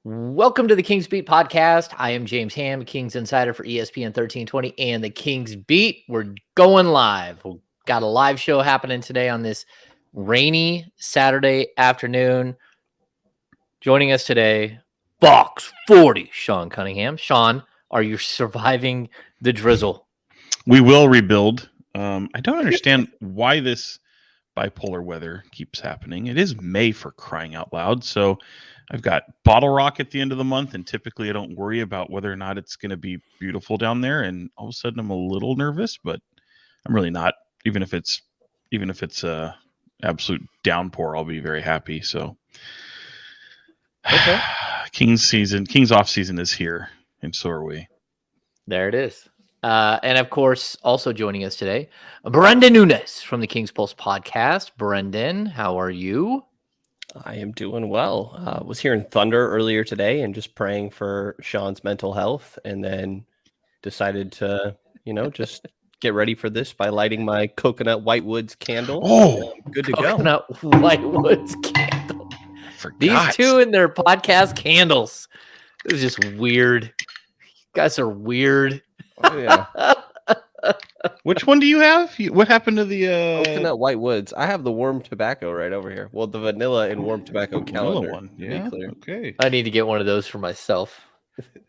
Welcome to the Kings Beat podcast. I am James Ham, Kings Insider for ESPN 1320 and the Kings Beat. We're going live. We've got a live show happening today on this rainy Saturday afternoon. Joining us today, Fox 40, Sean Cunningham. Sean, are you surviving the drizzle? We will rebuild. I don't understand why this bipolar weather keeps happening. It is May, for crying out loud. So I've got Bottle Rock at the end of the month, and typically I don't worry about whether or not it's going to be beautiful down there. And all of a sudden I'm a little nervous, but I'm really not. Even if it's a absolute downpour, I'll be very happy. So Okay. Kings off season is here, and so are we. There it is. And of course, also joining us today, Brenden Nunes from the Kings Pulse podcast. Brenden, how are you? I am doing well. Was hearing thunder earlier today and just praying for Sean's mental health, and then decided to, just get ready for this by lighting my coconut Whitewoods candle. Oh, good to Coconut Whitewoods candle. forgot. These two and their podcast candles. It was just weird. You guys are weird. Oh, yeah. Which one do you have? What happened to the Coconut Whitewoods. I have the warm tobacco right over here. Well, the vanilla and warm tobacco vanilla calendar. one? To be Yeah. clear. Okay. I need to get one of those for myself.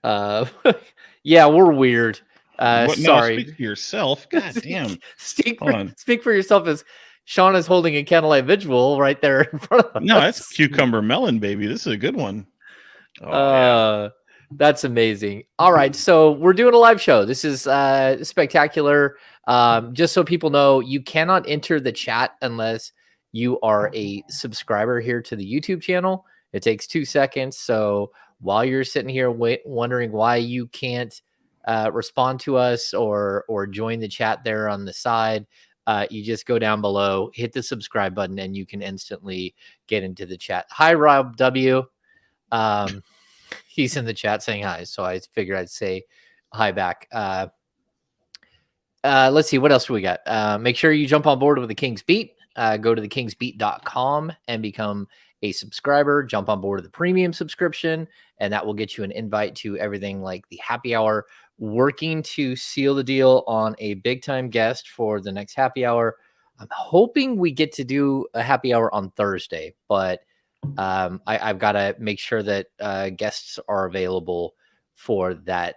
Yeah, we're weird. No, Sorry. speak for yourself. God damn. Speak Hold for yourself, as Sean is holding a candlelight vigil right there in front of us. No, that's cucumber melon, baby. This is a good one. That's amazing. All right, so we're doing a live show. This is spectacular. Just so people know, you cannot enter the chat unless you are a subscriber here to the YouTube channel. It takes 2 seconds. So while you're sitting here wondering why you can't respond to us or join the chat there on the side, you just go down below, hit the subscribe button, and you can instantly get into the chat. Hi, Rob W. He's in the chat saying hi, so I figured I'd say hi back. Let's see, what else do we got? Make sure you jump on board with the Kings Beat. Go to thekingsbeat.com and become a subscriber. Jump on board with the premium subscription, and that will get you an invite to everything like the happy hour. Working to seal the deal on a big-time guest for the next happy hour. I'm hoping we get to do a happy hour on Thursday, but I've got to make sure that guests are available for that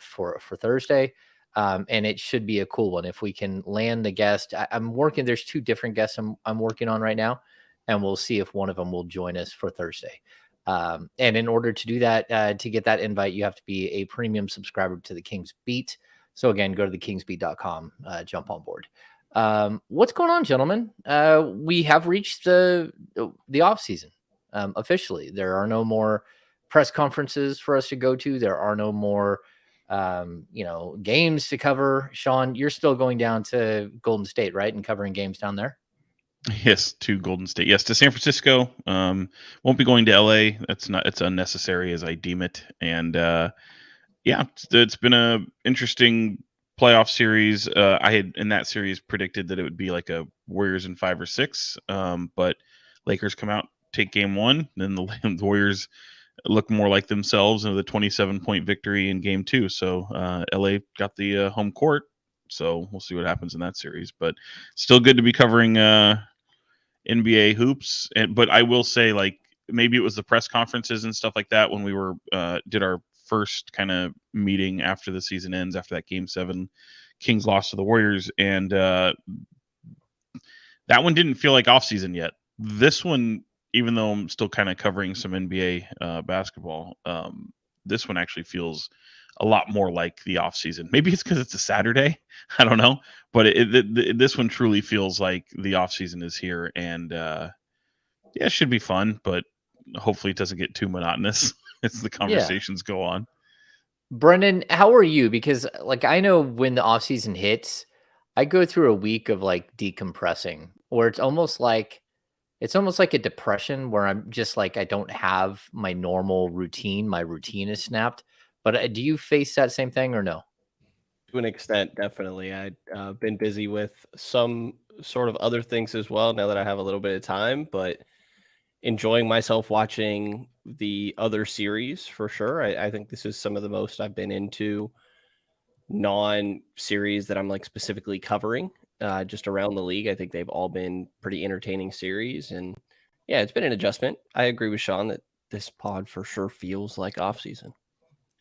for Thursday. And it should be a cool one if we can land the guest. I'm working. There's 2 different guests I'm working on right now, and we'll see if one of them will join us for Thursday. And in order to do that, to get that invite, you have to be a premium subscriber to the Kings Beat. So again, go to thekingsbeat.com, jump on board. What's going on, gentlemen? We have reached the off season officially. There are no more press conferences for us to go to. There are no more games to cover. Sean, you're still going down to Golden State, right, and covering games down there? Yes, to Golden State. Yes, to San Francisco. Won't be going to LA. It's unnecessary as I deem it. And it's been a interesting playoff series. I had in that series predicted that it would be like a Warriors in 5 or 6, but Lakers come out, take game 1, then the Warriors look more like themselves in the 27-point victory in game 2. So LA got the home court. So we'll see what happens in that series. But still good to be covering NBA hoops. But I will say, like, maybe it was the press conferences and stuff like that when we were did our first kind of meeting after the season ends, after that game 7 Kings lost to the Warriors, and that one didn't feel like off season yet. This one, even though I'm still kind of covering some NBA basketball, this one actually feels a lot more like the off season. Maybe it's because it's a Saturday, I don't know, but this one truly feels like the off season is here, and it should be fun, but hopefully it doesn't get too monotonous as the conversations go on. Brenden, how are you? Because like I know when the off season hits, I go through a week of like decompressing, where it's almost like a depression where I'm just like I don't have my normal routine. My routine is snapped. But do you face that same thing or no? To an extent, definitely. I've been busy with some sort of other things as well now that I have a little bit of time, but enjoying myself watching the other series for sure. I think this is some of the most I've been into non-series that I'm like specifically covering just around the league. I think they've all been pretty entertaining series, and yeah, it's been an adjustment. I agree with Sean that this pod for sure feels like off season.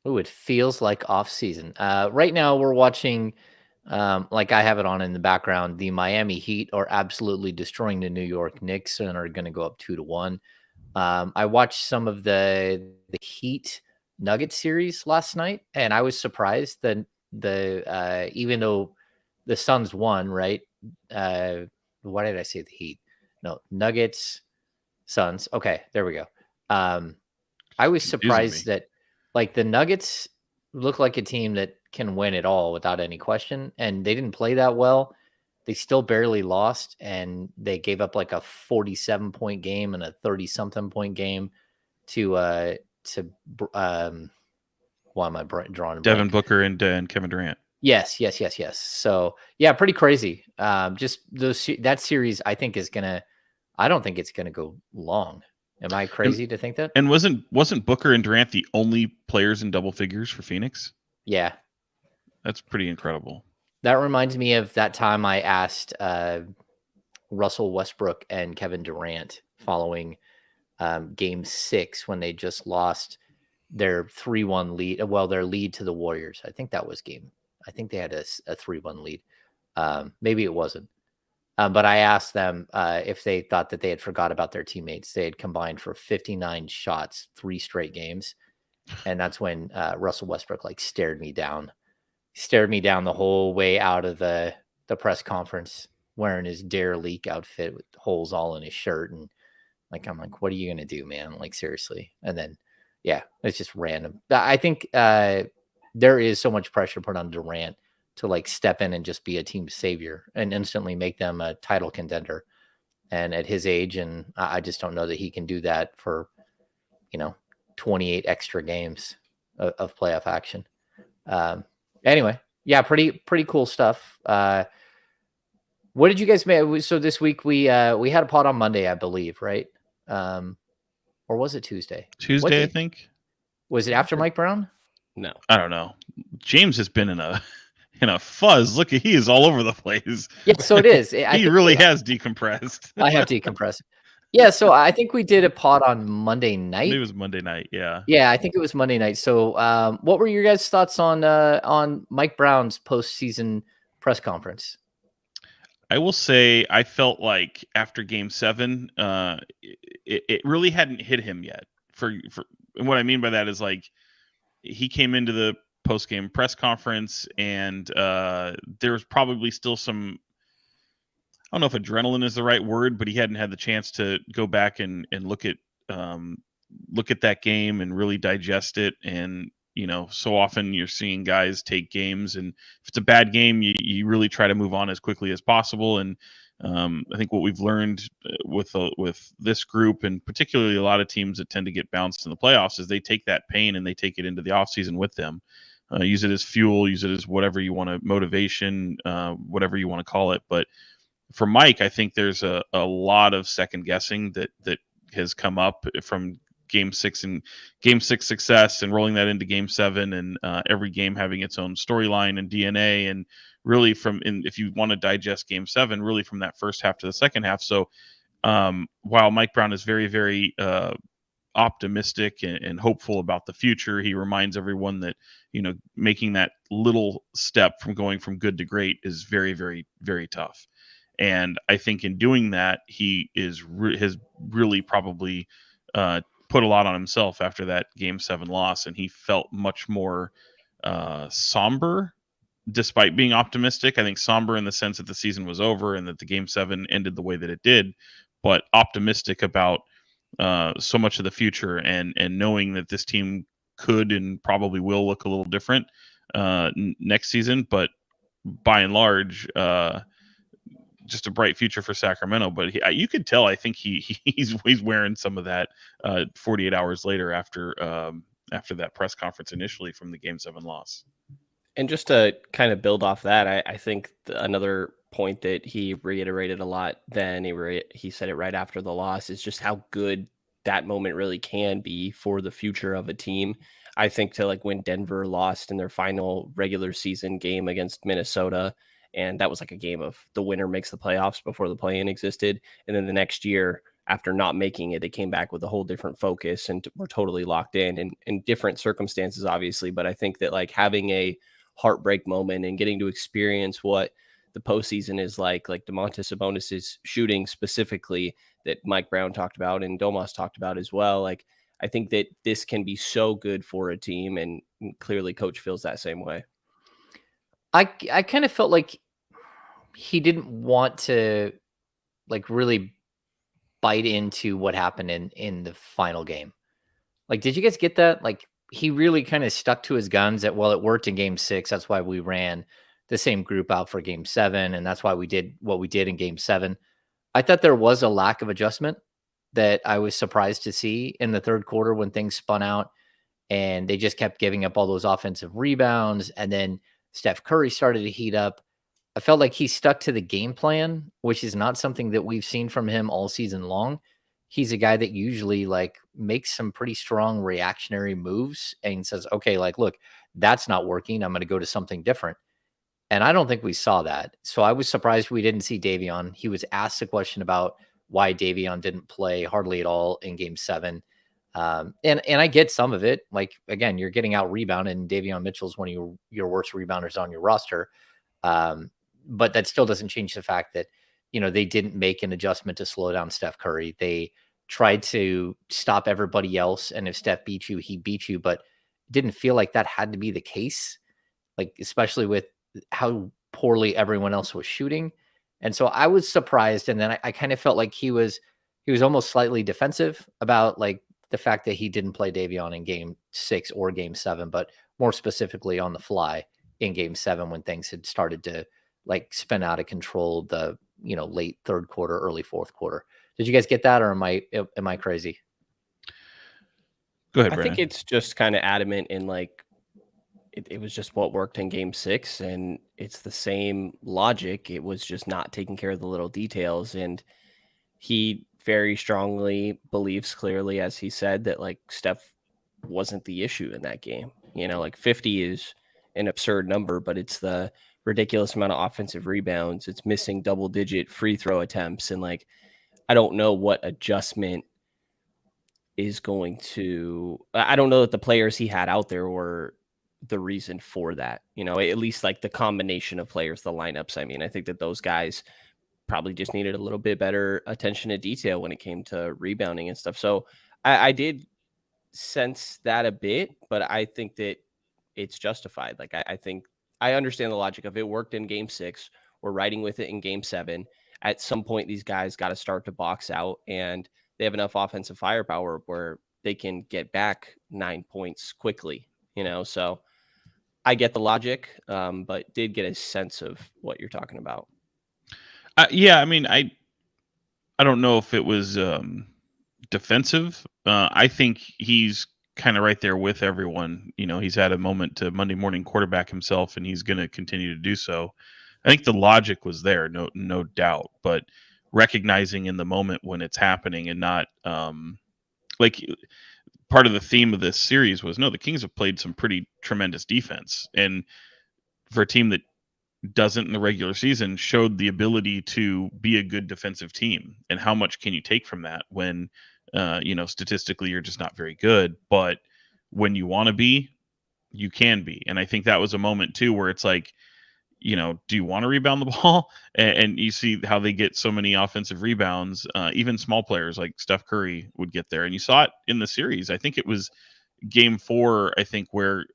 Ooh, it feels like off season. Right now we're watching, like I have it on in the background. The Miami Heat are absolutely destroying the New York Knicks and are going to go up 2-1. I watched some of the Heat Nuggets series last night, and I was surprised that even though the Suns won, right? Why did I say the Heat? No, Nuggets, Suns. Okay, there we go. I was surprised that like the Nuggets look like a team that can win it all without any question, and they didn't play that well. They still barely lost, and they gave up like a 47-point game and a 30-something point game to why am I drawing a Devin blank? Booker and Kevin Durant. Yes. So yeah, pretty crazy. Just that series, I think I don't think it's gonna go long. Am I crazy to think that? And wasn't Booker and Durant the only players in double figures for Phoenix? Yeah. That's pretty incredible. That reminds me of that time I asked Russell Westbrook and Kevin Durant following Game 6 when they just lost their 3-1 lead. Well, their lead to the Warriors. I think that was I think they had a 3-1 lead. Maybe it wasn't. But I asked them if they thought that they had forgot about their teammates. They had combined for 59 shots, 3 straight games. And that's when Russell Westbrook like stared me down the whole way out of the press conference wearing his Dare Leak outfit with holes all in his shirt. And like, I'm like, what are you going to do, man? Like, seriously. And then, yeah, it's just random. I think there is so much pressure put on Durant to like step in and just be a team savior and instantly make them a title contender. And at his age, and I just don't know that he can do that for, 28 extra games of playoff action. Anyway, yeah, pretty cool stuff. What did you guys make? So this week we had a pod on Monday, I believe, right? Or was it Tuesday? Tuesday, I think. Was it after Mike Brown? No, I don't know. James has been in a fuzz. Look, he is all over the place. Yeah, so it is. He really has decompressed. I have decompressed. Yeah, so I think we did a pod on Monday night. It was Monday night, yeah. Yeah, I think it was Monday night. So what were your guys' thoughts on Mike Brown's postseason press conference? I will say I felt like after Game 7, it really hadn't hit him yet. And what I mean by that is like he came into the post-game press conference and there was probably still some, I don't know if adrenaline is the right word, but he hadn't had the chance to go back and look at that game and really digest it. And so often you're seeing guys take games, and if it's a bad game, you really try to move on as quickly as possible. And I think what we've learned with this group, and particularly a lot of teams that tend to get bounced in the playoffs, is they take that pain and they take it into the offseason with them. Use it as fuel, use it as whatever you want to, motivation, whatever you want to call it. But for Mike, I think there's a lot of second guessing that has come up from Game 6 and Game 6 success and rolling that into Game 7, and every game having its own storyline and DNA, and really if you want to digest Game 7, really from that first half to the second half. So while Mike Brown is very, very optimistic and hopeful about the future, he reminds everyone that making that little step from going from good to great is very, very, very tough. And I think in doing that, he has really probably put a lot on himself after that Game 7 loss, and he felt much more somber, despite being optimistic. I think somber in the sense that the season was over and that the Game 7 ended the way that it did, but optimistic about so much of the future and knowing that this team could and probably will look a little different next season, but by and large, just a bright future for Sacramento. But you could tell, I think he's wearing some of that 48 hours later after that press conference initially from the Game 7 loss. And just to kind of build off that, I think another point that he reiterated a lot then, he said it right after the loss, is just how good that moment really can be for the future of a team. I think to like when Denver lost in their final regular season game against Minnesota, and that was like a game of the winner makes the playoffs before the play-in existed. And then the next year, after not making it, they came back with a whole different focus and were totally locked in different circumstances, obviously. But I think that like having a heartbreak moment and getting to experience what the postseason is like Domantas Sabonis' shooting specifically that Mike Brown talked about and Domas talked about as well. Like, I think that this can be so good for a team, and clearly coach feels that same way. I kind of felt like he didn't want to like really bite into what happened in the final game. Like, did you guys get that? Like, he really kind of stuck to his guns that, well, it worked in game 6. That's why we ran the same group out for game 7. And that's why we did what we did in game 7. I thought there was a lack of adjustment that I was surprised to see in the third quarter when things spun out and they just kept giving up all those offensive rebounds. And then Steph Curry started to heat up. I felt like he stuck to the game plan, which is not something that we've seen from him all season long. He's a guy that usually like makes some pretty strong reactionary moves and says, okay, like, look, that's not working. I'm going to go to something different. And I don't think we saw that. So I was surprised we didn't see Davion. He was asked a question about why Davion didn't play hardly at all in game 7. And I get some of it. Like, again, you're getting out rebounded, and Davion Mitchell's one of your worst rebounders on your roster. But that still doesn't change the fact that, they didn't make an adjustment to slow down Steph Curry. They tried to stop everybody else. And if Steph beat you, he beat you. But it didn't feel like that had to be the case, like, especially with how poorly everyone else was shooting. And so I was surprised. And then I kind of felt like he was almost slightly defensive about like the fact that he didn't play Davion in game 6 or game 7, but more specifically on the fly in game 7 when things had started to like spin out of control the, late third quarter, early fourth quarter. Did you guys get that, or am I crazy? Go ahead, I Brenden. think it's just kind of adamant in like it was just what worked in game 6, and it's the same logic. It was just not taking care of the little details, and he very strongly believes, clearly, as he said, that like Steph wasn't the issue in that game. Like 50 is an absurd number, but it's the ridiculous amount of offensive rebounds. It's missing double-digit free throw attempts, and like I don't know what adjustment is going to. I don't know that the players he had out there were the reason for that. At least like the combination of players, the lineups. I mean, I think that those guys probably just needed a little bit better attention to detail when it came to rebounding and stuff. So I did sense that a bit, but I think that it's justified. Like I think I understand the logic of it. Worked in game 6. We're riding with it in game 7. At some point, these guys got to start to box out, and they have enough offensive firepower where they can get back 9 points quickly. So I get the logic, but did get a sense of what you're talking about. Yeah, I mean, I don't know if it was defensive. I think he's kind of right there with everyone. He's had a moment to Monday morning quarterback himself, and he's going to continue to do so. I think the logic was there, no doubt, but recognizing in the moment when it's happening and not like part of the theme of this series was the Kings have played some pretty tremendous defense, and for a team that doesn't in the regular season showed the ability to be a good defensive team. And how much can you take from that when statistically you're just not very good, but when you want to be, you can be. And I think that was a moment too where it's like, do you want to rebound the ball? And you see how they get so many offensive rebounds. Even small players like Steph Curry would get there, and you saw it in the series. I think it was game 4, I think, where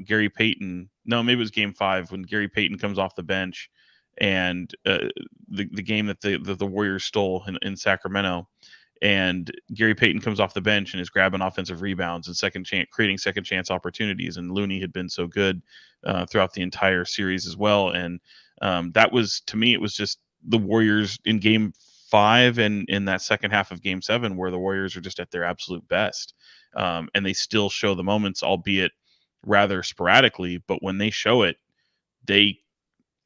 Gary Payton, no, maybe it was game 5 when Gary Payton comes off the bench, and the game that the Warriors stole in Sacramento, and Gary Payton comes off the bench and is grabbing offensive rebounds and creating second chance opportunities. And Looney had been so good throughout the entire series as well. And that was, to me, it was just the Warriors in game 5 and in that second half of game 7 where the Warriors are just at their absolute best. And they still show the moments, albeit rather sporadically, but when they show it, they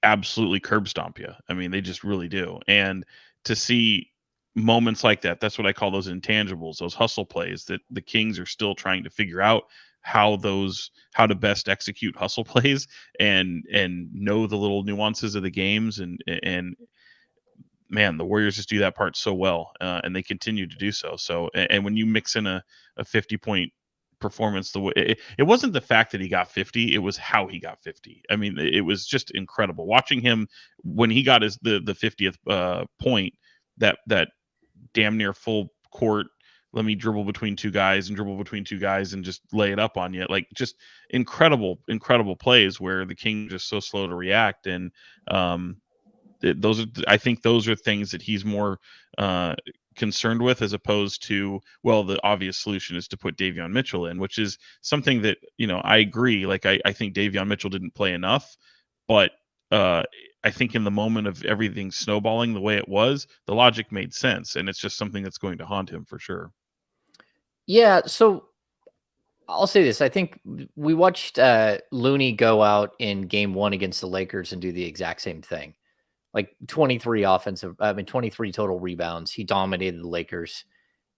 absolutely curb stomp you. I mean, they just really do. And to see moments like that, that's what I call those intangibles, those hustle plays that the Kings are still trying to figure out how to best execute hustle plays and know the little nuances of the games. And man, the Warriors just do that part so well, and they continue to do so. So, and when you mix in a 50-point performance, the way it wasn't the fact that he got 50, it was how he got 50. I mean, it was just incredible watching him when he got the 50th point, that damn near full court, let me dribble between two guys and just lay it up on you. Like, just incredible plays where the Kings are just so slow to react. And I think those are things that he's more concerned with, as opposed to, well, the obvious solution is to put Davion Mitchell in, which is something that, I agree. Like, I think Davion Mitchell didn't play enough, but I think in the moment of everything snowballing the way it was, the logic made sense, and it's just something that's going to haunt him for sure. Yeah, so I'll say this. I think we watched Looney go out in game 1 against the Lakers and do the exact same thing. Like 23 total rebounds. He dominated the Lakers.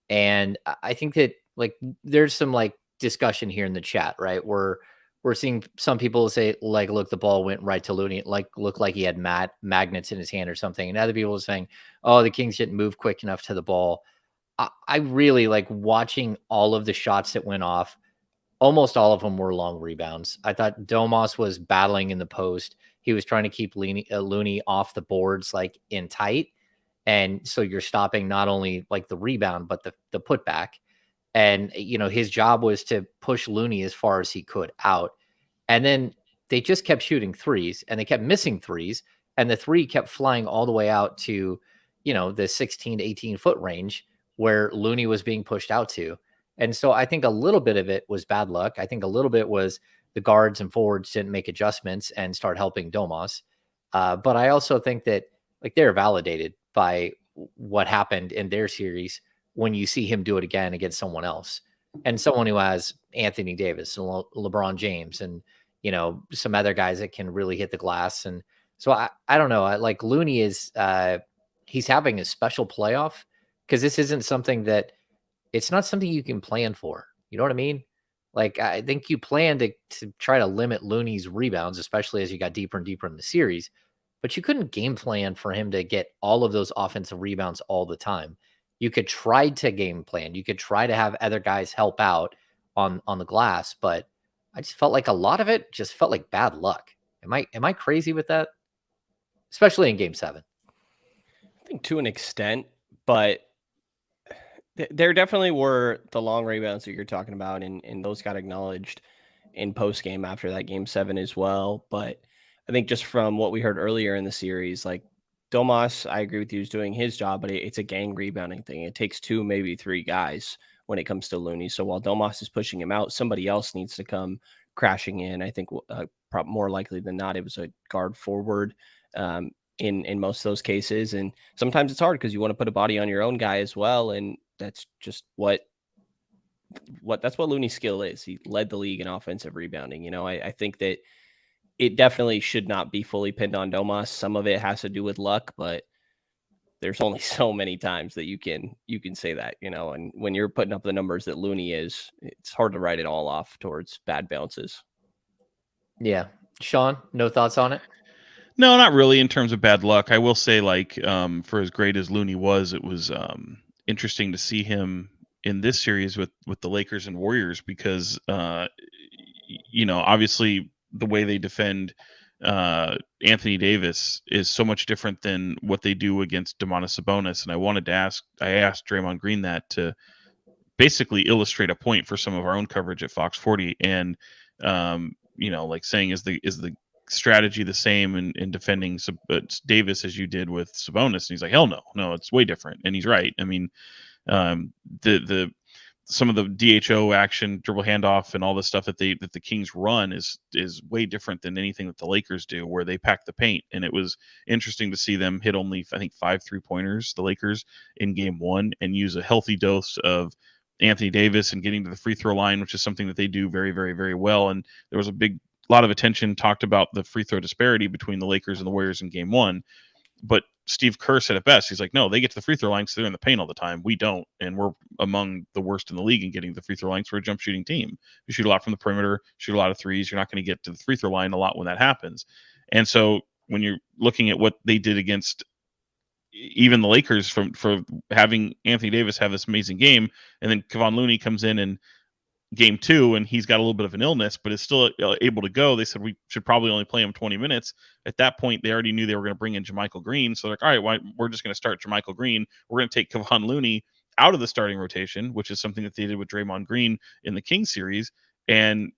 And I think that, like, there's some like discussion here in the chat, right? Where we're seeing some people say, like, look, the ball went right to Looney. It looked like he had magnets in his hand or something. And other people are saying, oh, the Kings didn't move quick enough to the ball. I really like watching all of the shots that went off. Almost all of them were long rebounds. I thought Domas was battling in the post. He was trying to keep Looney off the boards, like, in tight. And so you're stopping not only like the rebound, but the putback. And, his job was to push Looney as far as he could out. And then they just kept shooting threes, and they kept missing threes. And the three kept flying all the way out to, the 16 to 18 foot range where Looney was being pushed out to. And so I think a little bit of it was bad luck. I think a little bit was the guards and forwards didn't make adjustments and start helping Domas. But I also think that, like, they're validated by what happened in their series when you see him do it again against someone else, and someone who has Anthony Davis and LeBron James and, some other guys that can really hit the glass. And so I don't know. Like, Looney is he's having a special playoff, because this isn't something that it's not something you can plan for. You know what I mean? Like, I think you plan to try to limit Looney's rebounds, especially as you got deeper and deeper in the series. But you couldn't game plan for him to get all of those offensive rebounds all the time. You could try to game plan. You could try to have other guys help out on the glass, but I just felt like a lot of it just felt like bad luck. Am I crazy with that? Especially in game 7. I think to an extent, but there definitely were the long rebounds that you're talking about, and those got acknowledged in post game after that game 7 as well. But I think just from what we heard earlier in the series, like, Domas, I agree with you, is doing his job, but it's a gang rebounding thing. It takes 2, maybe 3 guys when it comes to Looney. So while Domas is pushing him out, somebody else needs to come crashing in. I think more likely than not, it was a guard forward in most of those cases. And sometimes it's hard because you want to put a body on your own guy as well. And that's just that's what Looney's skill is. He led the league in offensive rebounding. I think that it definitely should not be fully pinned on Domas. Some of it has to do with luck, but there's only so many times that you can say that, and when you're putting up the numbers that Looney is, it's hard to write it all off towards bad bounces. Yeah. Sean, no thoughts on it? No, not really in terms of bad luck. I will say, like, for as great as Looney was, it was interesting to see him in this series with the Lakers and Warriors, because obviously the way they defend Anthony Davis is so much different than what they do against Domantas Sabonis. And I asked Draymond Green that to basically illustrate a point for some of our own coverage at Fox 40. And like, saying, is the strategy the same in defending Davis as you did with Sabonis? And he's like, hell no, it's way different. And he's right. I mean, some of the DHO action, dribble handoff, and all the stuff that the Kings run is way different than anything that the Lakers do, where they pack the paint. And it was interesting to see them hit only, I think, 5 3-pointers, the Lakers, in game 1, and use a healthy dose of Anthony Davis and getting to the free throw line, which is something that they do very, very, very well. And there was a lot of attention talked about the free throw disparity between the Lakers and the Warriors in game 1. But Steve Kerr said it best. He's like, no, they get to the free throw line because they're in the paint all the time. We don't, and we're among the worst in the league in getting the free throw lines for a jump shooting team. You shoot a lot from the perimeter, shoot a lot of threes. You're not going to get to the free throw line a lot when that happens. And so when you're looking at what they did against even the Lakers for having Anthony Davis have this amazing game, and then Kevon Looney comes in game 2 and he's got a little bit of an illness but is still able to go. They said we should probably only play him 20 minutes. At that point, they already knew they were going to bring in JaMychal Green. So they're like, all right, we're just going to start JaMychal Green. We're going to take Kevon Looney out of the starting rotation, which is something that they did with Draymond Green in the Kings series. And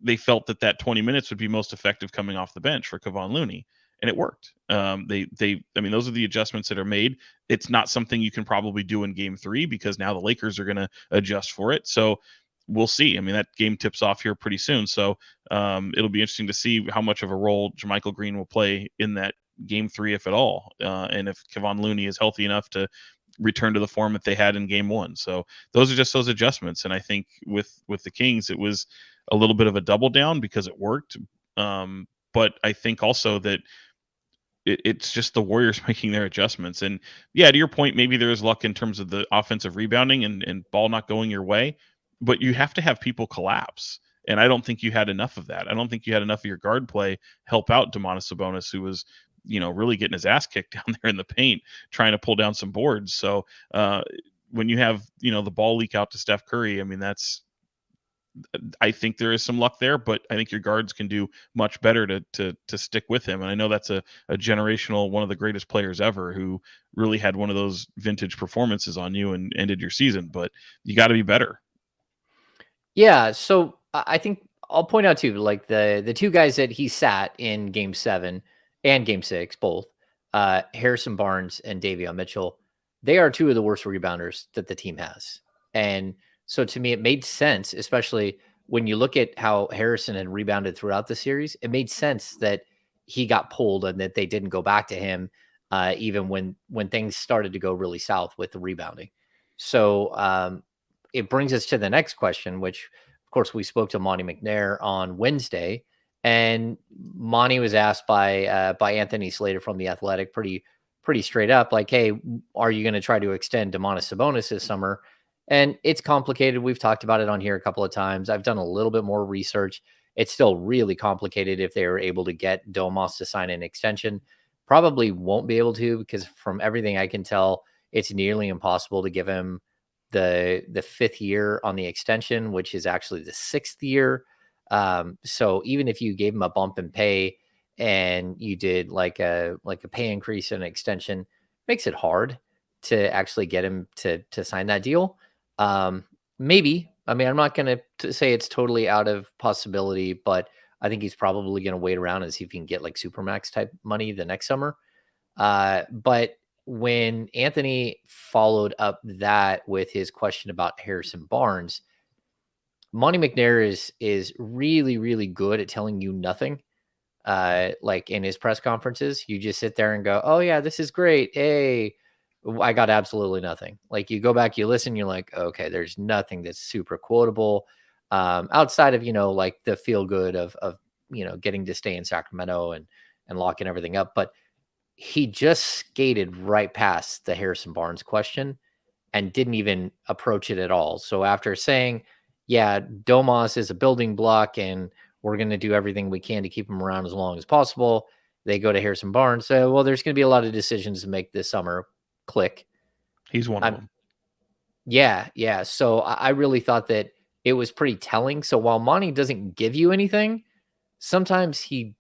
they felt that 20 minutes would be most effective coming off the bench for Kevon Looney. And it worked. I mean, those are the adjustments that are made. It's not something you can probably do in game 3 because now the Lakers are going to adjust for it. So we'll see. I mean, that game tips off here pretty soon. So it'll be interesting to see how much of a role JaMychal Green will play in that game 3, if at all. And if Kevon Looney is healthy enough to return to the form that they had in game 1. So those are just those adjustments. And I think with the Kings, it was a little bit of a double down because it worked. But I think also that it's just the Warriors making their adjustments. And yeah, to your point, maybe there is luck in terms of the offensive rebounding and ball not going your way, but you have to have people collapse. And I don't think you had enough of that. I don't think you had enough of your guard play help out Domantas Sabonis, who was, really getting his ass kicked down there in the paint, trying to pull down some boards. So when you have, the ball leak out to Steph Curry, I mean, I think there is some luck there, but I think your guards can do much better to stick with him. And I know that's a generational, one of the greatest players ever who really had one of those vintage performances on you and ended your season, but you got to be better. Yeah. So I think I'll point out too, like the 2 guys that he sat in game 7 and game 6, both Harrison Barnes and Davion Mitchell, they are 2 of the worst rebounders that the team has. And so to me, it made sense, especially when you look at how Harrison had rebounded throughout the series. It made sense that he got pulled and that they didn't go back to him, even when things started to go really south with the rebounding. So it brings us to the next question, which, of course, we spoke to Monte McNair on Wednesday, and Monte was asked by Anthony Slater from The Athletic pretty straight up, like, hey, are you going to try to extend Domantas Sabonis this summer? And it's complicated. We've talked about it on here a couple of times. I've done a little bit more research. It's still really complicated if they were able to get Domas to sign an extension. Probably won't be able to, because from everything I can tell, it's nearly impossible to give him the 5th year on the extension, which is actually the 6th year. So even if you gave him a bump in pay and you did like a pay increase and extension, makes it hard to actually get him to sign that deal. Maybe. I mean, I'm not going to say it's totally out of possibility, but I think he's probably going to wait around and see if he can get like Supermax type money the next summer. But when Anthony followed up that with his question about Harrison Barnes, Monte McNair is really, really good at telling you nothing. Like in his press conferences, you just sit there and go, oh yeah, this is great. Hey, I got absolutely nothing. Like you go back, you listen, you're like, okay, there's nothing that's super quotable. Outside of, like the feel good of getting to stay in Sacramento and locking everything up. But he just skated right past the Harrison Barnes question and didn't even approach it at all. So after saying, yeah, Domas is a building block and we're going to do everything we can to keep him around as long as possible, they go to Harrison Barnes. So, well, there's going to be a lot of decisions to make this summer. Click. He's one of them. Yeah. So I really thought that it was pretty telling. So while Monte doesn't give you anything, sometimes he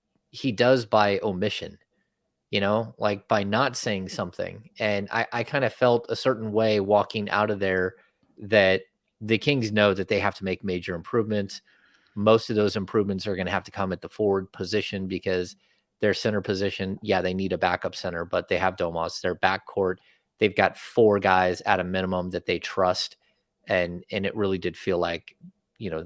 does by omission, like by not saying something. And I kind of felt a certain way walking out of there that the Kings know that they have to make major improvements. Most of those improvements are going to have to come at the forward position because their center position, yeah, they need a backup center, but they have Domas. Their backcourt, they've got 4 guys at a minimum that they trust. And it really did feel like,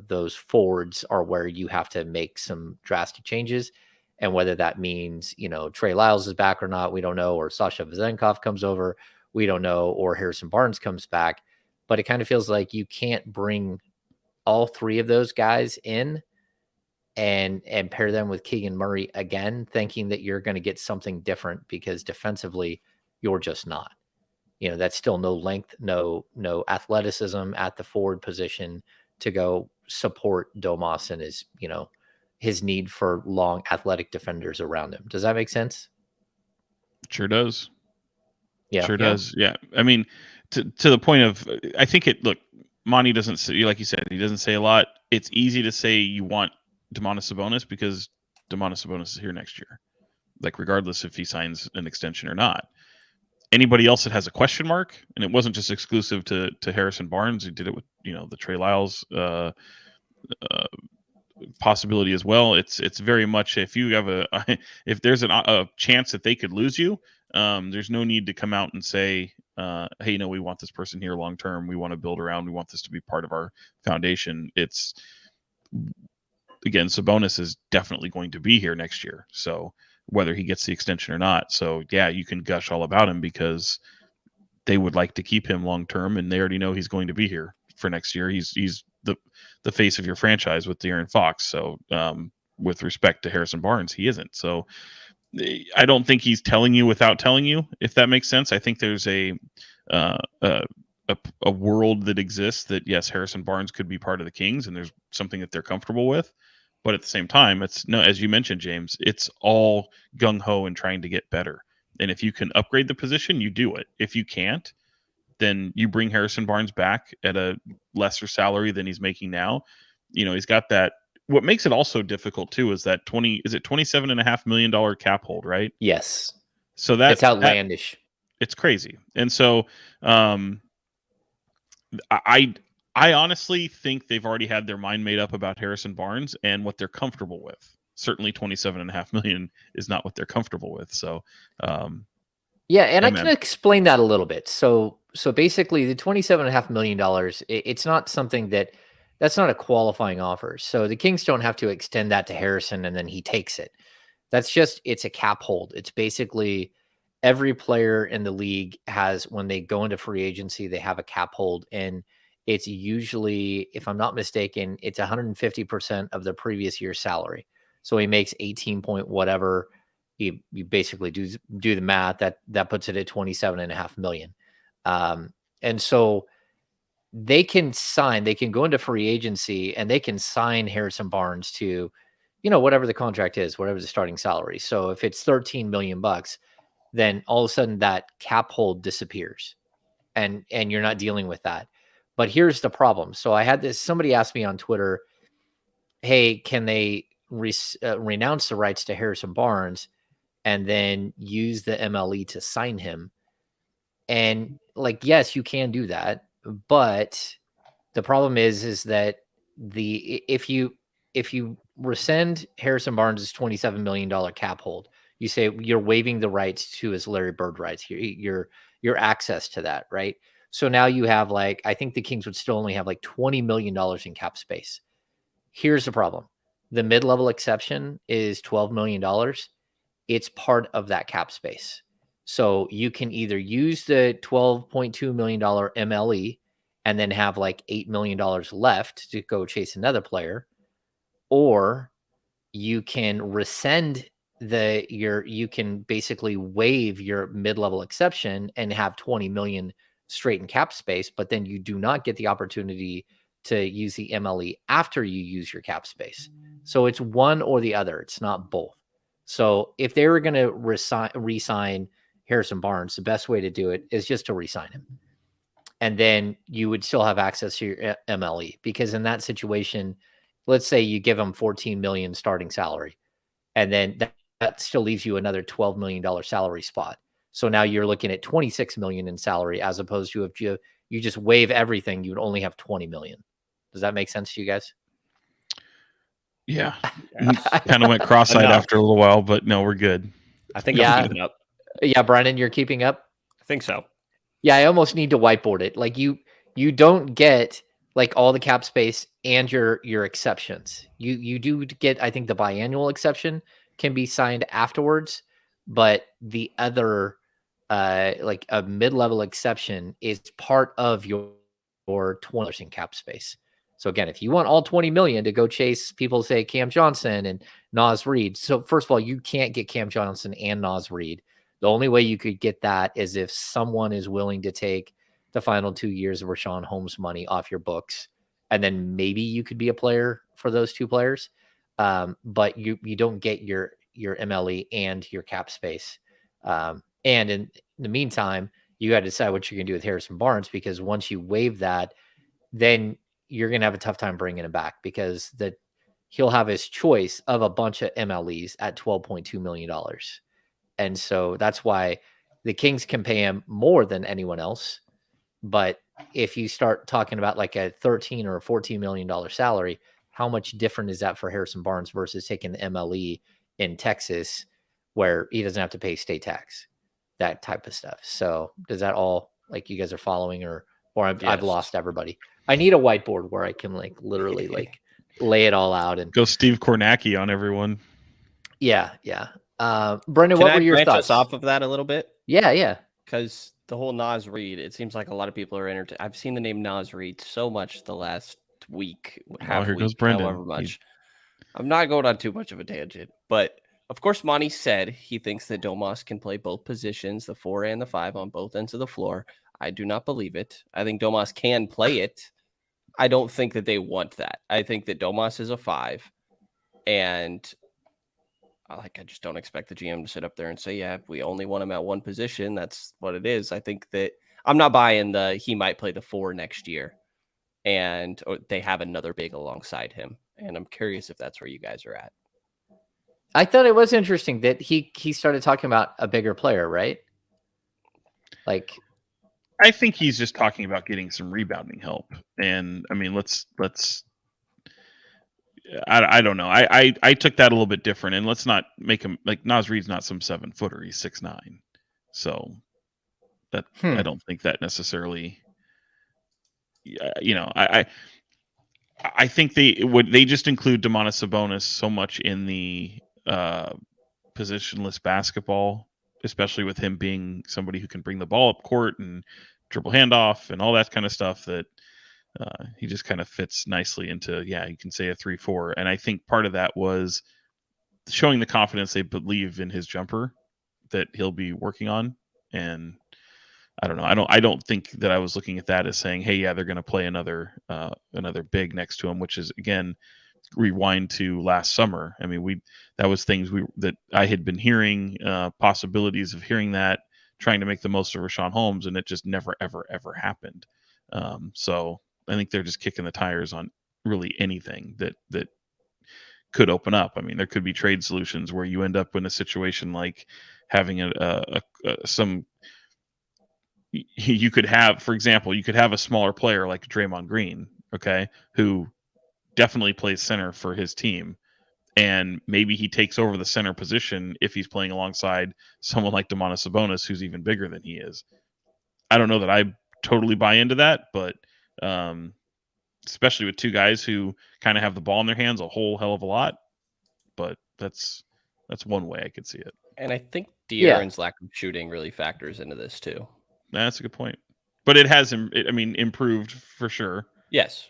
those forwards are where you have to make some drastic changes. And whether that means, Trey Lyles is back or not, we don't know, or Sasha Vezenkov comes over, we don't know, or Harrison Barnes comes back. But it kind of feels like you can't bring all 3 of those guys in and pair them with Keegan Murray again, thinking that you're going to get something different, because defensively, you're just not. That's still no length, no athleticism at the forward position to go support Domas and his need for long athletic defenders around him. Does that make sense? Sure does. Yeah. Sure does. Yeah. I mean, to the point of, I think look, Monte doesn't say, like you said, he doesn't say a lot. It's easy to say you want Domantas Sabonis because Domantas Sabonis is here next year. Like, regardless if he signs an extension or not. Anybody else that has a question mark, and it wasn't just exclusive to Harrison Barnes, who did it with, the Trey Lyles possibility as well. It's very much, if you have if there's a chance that they could lose you, there's no need to come out and say, hey, we want this person here long term. We want to build around. We want this to be part of our foundation. It's, again, Sabonis is definitely going to be here next year. So whether he gets the extension or not. So yeah, you can gush all about him because they would like to keep him long term, and they already know he's going to be here for next year. He's the face of your franchise with De'Aaron Fox. So with respect to Harrison Barnes, he isn't. So I don't think he's telling you without telling you, if that makes sense. I think there's a world that exists that, yes, Harrison Barnes could be part of the Kings, and there's something that they're comfortable with. But at the same time, it's no, as you mentioned, James, it's all gung ho and trying to get better. And if you can upgrade the position, you do it. If you can't, then you bring Harrison Barnes back at a lesser salary than he's making now. He's got that. What makes it also difficult too is that $27.5 million cap hold, right? Yes. So that's outlandish. It's crazy. And so I honestly think they've already had their mind made up about Harrison Barnes and what they're comfortable with. Certainly $27.5 million is not what they're comfortable with. So yeah, and I can explain that a little bit. So basically the $27.5 million, it's not something that's not a qualifying offer. So the Kings don't have to extend that to Harrison and then he takes it. It's a cap hold. It's basically every player in the league has, when they go into free agency, they have a cap hold, and it's usually, if I'm not mistaken, it's 150% of the previous year's salary. So he makes 18 point whatever. You basically do the math. That puts it at $27.5 million. And so they can go into free agency and they can sign Harrison Barnes to, whatever the contract is, whatever the starting salary. So if it's $13 million, then all of a sudden that cap hold disappears, and you're not dealing with that. But here's the problem. So I had somebody asked me on Twitter, hey, can they renounce the rights to Harrison Barnes and then use the MLE to sign him? And yes, you can do that. But the problem is that if you rescind Harrison Barnes' $27 million cap hold, you say you're waiving the rights to his Larry Bird rights, your access to that, right? So now you have I think the Kings would still only have $20 million in cap space. Here's the problem. The mid-level exception is $12 million. It's part of that cap space. So you can either use the $12.2 million MLE and then have $8 million left to go chase another player, or you can rescind you can basically waive your mid-level exception and have 20 million straight in cap space, but then you do not get the opportunity to use the MLE after you use your cap space. So it's one or the other. It's not both. So if they were going to re-sign Harrison Barnes, the best way to do it is just to re-sign him. And then you would still have access to your MLE, because in that situation, let's say you give him 14 million starting salary, and then that still leaves you another $12 million salary spot. So now you're looking at 26 million in salary, as opposed to if you just waive everything, you would only have 20 million. Does that make sense to you guys? Yeah. Kind of went cross-eyed after a little while, but no, we're good. I think I'm keeping up. Yeah, Brenden, you're keeping up? I think so. Yeah, I almost need to whiteboard it. You don't get all the cap space and your exceptions. You do get, I think, the biannual exception can be signed afterwards, but the other a mid-level exception is part of your 20 in cap space. So again, if you want all 20 million to go chase, people say Cam Johnson and Naz Reid. So first of all, you can't get Cam Johnson and Naz Reid The only way you could get that is if someone is willing to take the final 2 years of Rashawn Holmes money off your books, and then maybe you could be a player for those 2 players. But you don't get your MLE and your cap space. And in the meantime, you got to decide what you're going to do with Harrison Barnes, because once you waive that, then you're going to have a tough time bringing him back, because he'll have his choice of a bunch of MLEs at $12.2 million. And so that's why the Kings can pay him more than anyone else. But if you start talking about like a $13 or $14 million salary, how much different is that for Harrison Barnes versus taking the MLE in Texas, where he doesn't have to pay state tax, that type of stuff? So does that all, like, you guys are following, or I've lost everybody? I need a whiteboard where I can like literally like lay it all out and go Steve Kornacki on everyone. Yeah. Brenden, Can what I were your branch thoughts? us off of that a little bit? Yeah. Because the whole Nas Reed, it seems like a lot of people are entertained. I've seen the name Nas Reed so much the last week, half here week, goes Brenden. however much. I'm not going on too much of a tangent, but of course, Monte said he thinks that Domas can play both positions, the 4 and the 5, on both ends of the floor. I do not believe it. I think Domas can play it. I don't think that they want that. I think that Domas is a 5, and I just don't expect the GM to sit up there and say, yeah, we only want him at one position. That's what it is. I think that I'm not buying he might play the 4 next year, and they have another big alongside him. And I'm curious if that's where you guys are at. I thought it was interesting that he started talking about a bigger player, right? Like, I think he's just talking about getting some rebounding help. And I mean, I don't know. I took that a little bit different, and let's not make him like Nas Reed's not some 7-footer. He's 6'9". So that I don't think that necessarily, I think they just include Domantas Sabonis so much in the positionless basketball, especially with him being somebody who can bring the ball up court and dribble handoff and all that kind of stuff, that he just kind of fits nicely into, you can say a 3-4. And I think part of that was showing the confidence they believe in his jumper that he'll be working on. And I don't know. I don't think that I was looking at that as saying, hey, they're going to play another big next to him, which is, again, rewind to last summer. I mean, that was things that I had been hearing, possibilities of hearing that, trying to make the most of Rashawn Holmes, and it just never, ever, ever happened. So I think they're just kicking the tires on really anything that could open up. I mean, there could be trade solutions where you end up in a situation like having you could have, for example, a smaller player like Draymond Green, okay, who definitely plays center for his team, and maybe he takes over the center position if he's playing alongside someone like Domantas Sabonis, who's even bigger than he is. I don't know that I totally buy into that, but especially with 2 guys who kind of have the ball in their hands a whole hell of a lot. But that's one way I could see it. And I think De'Aaron's lack of shooting really factors into this too. That's a good point. But it has, improved for sure. Yes.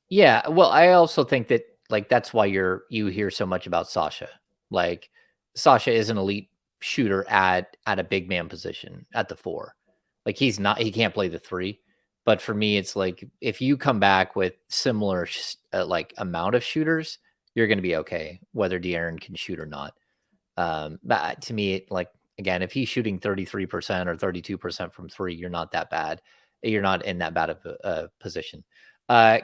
Yeah. Well, I also think that, like, that's why you hear so much about Sasha. Like, Sasha is an elite shooter at a big man position at the 4. Like, he can't play the 3. But for me, it's like, if you come back with similar like amount of shooters, you're going to be okay, whether De'Aaron can shoot or not. But to me, like, again, if he's shooting 33% or 32% from 3, you're not that bad. You're not in that bad of a position.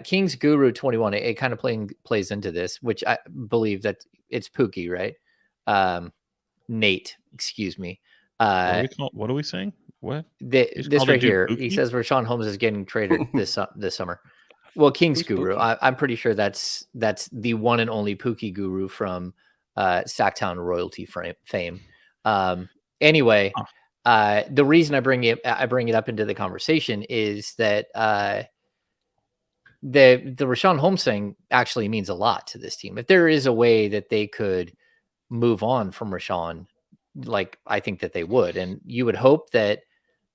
King's Guru 21, it kind of plays into this, which I believe that it's Pookie, right? Nate, excuse me. What are we saying? What? This right here, Pookie? He says Rashawn Holmes is getting traded this summer. Well, King's Guru, I'm pretty sure that's the one and only Pookie Guru from Sacktown royalty fame. Anyway, the reason I bring it up into the conversation is that the Rashawn Holmes thing actually means a lot to this team. If there is a way that they could move on from Rashawn, like, I think that they would. And you would hope that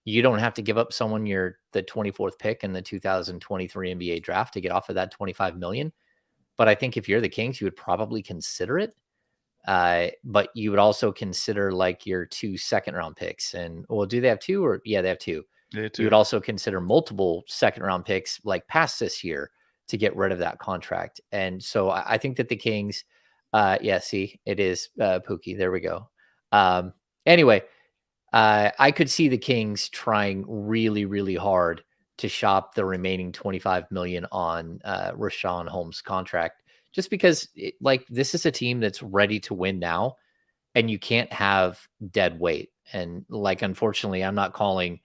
you don't have to give up someone the 24th pick in the 2023 NBA draft to get off of that $25 million. But I think if you're the Kings, you would probably consider it. But you would also consider like your 2 second-round picks. And well, do they have 2 or yeah, they have 2. Yeah, You would also consider multiple second-round picks like past this year to get rid of that contract. And so I think that the Kings, yeah, see, it is Pookie. There we go. Anyway, I could see the Kings trying really, really hard to shop the remaining $25 million on Rashawn Holmes' contract, just because like this is a team that's ready to win now, and you can't have dead weight. And like, unfortunately, I'm not calling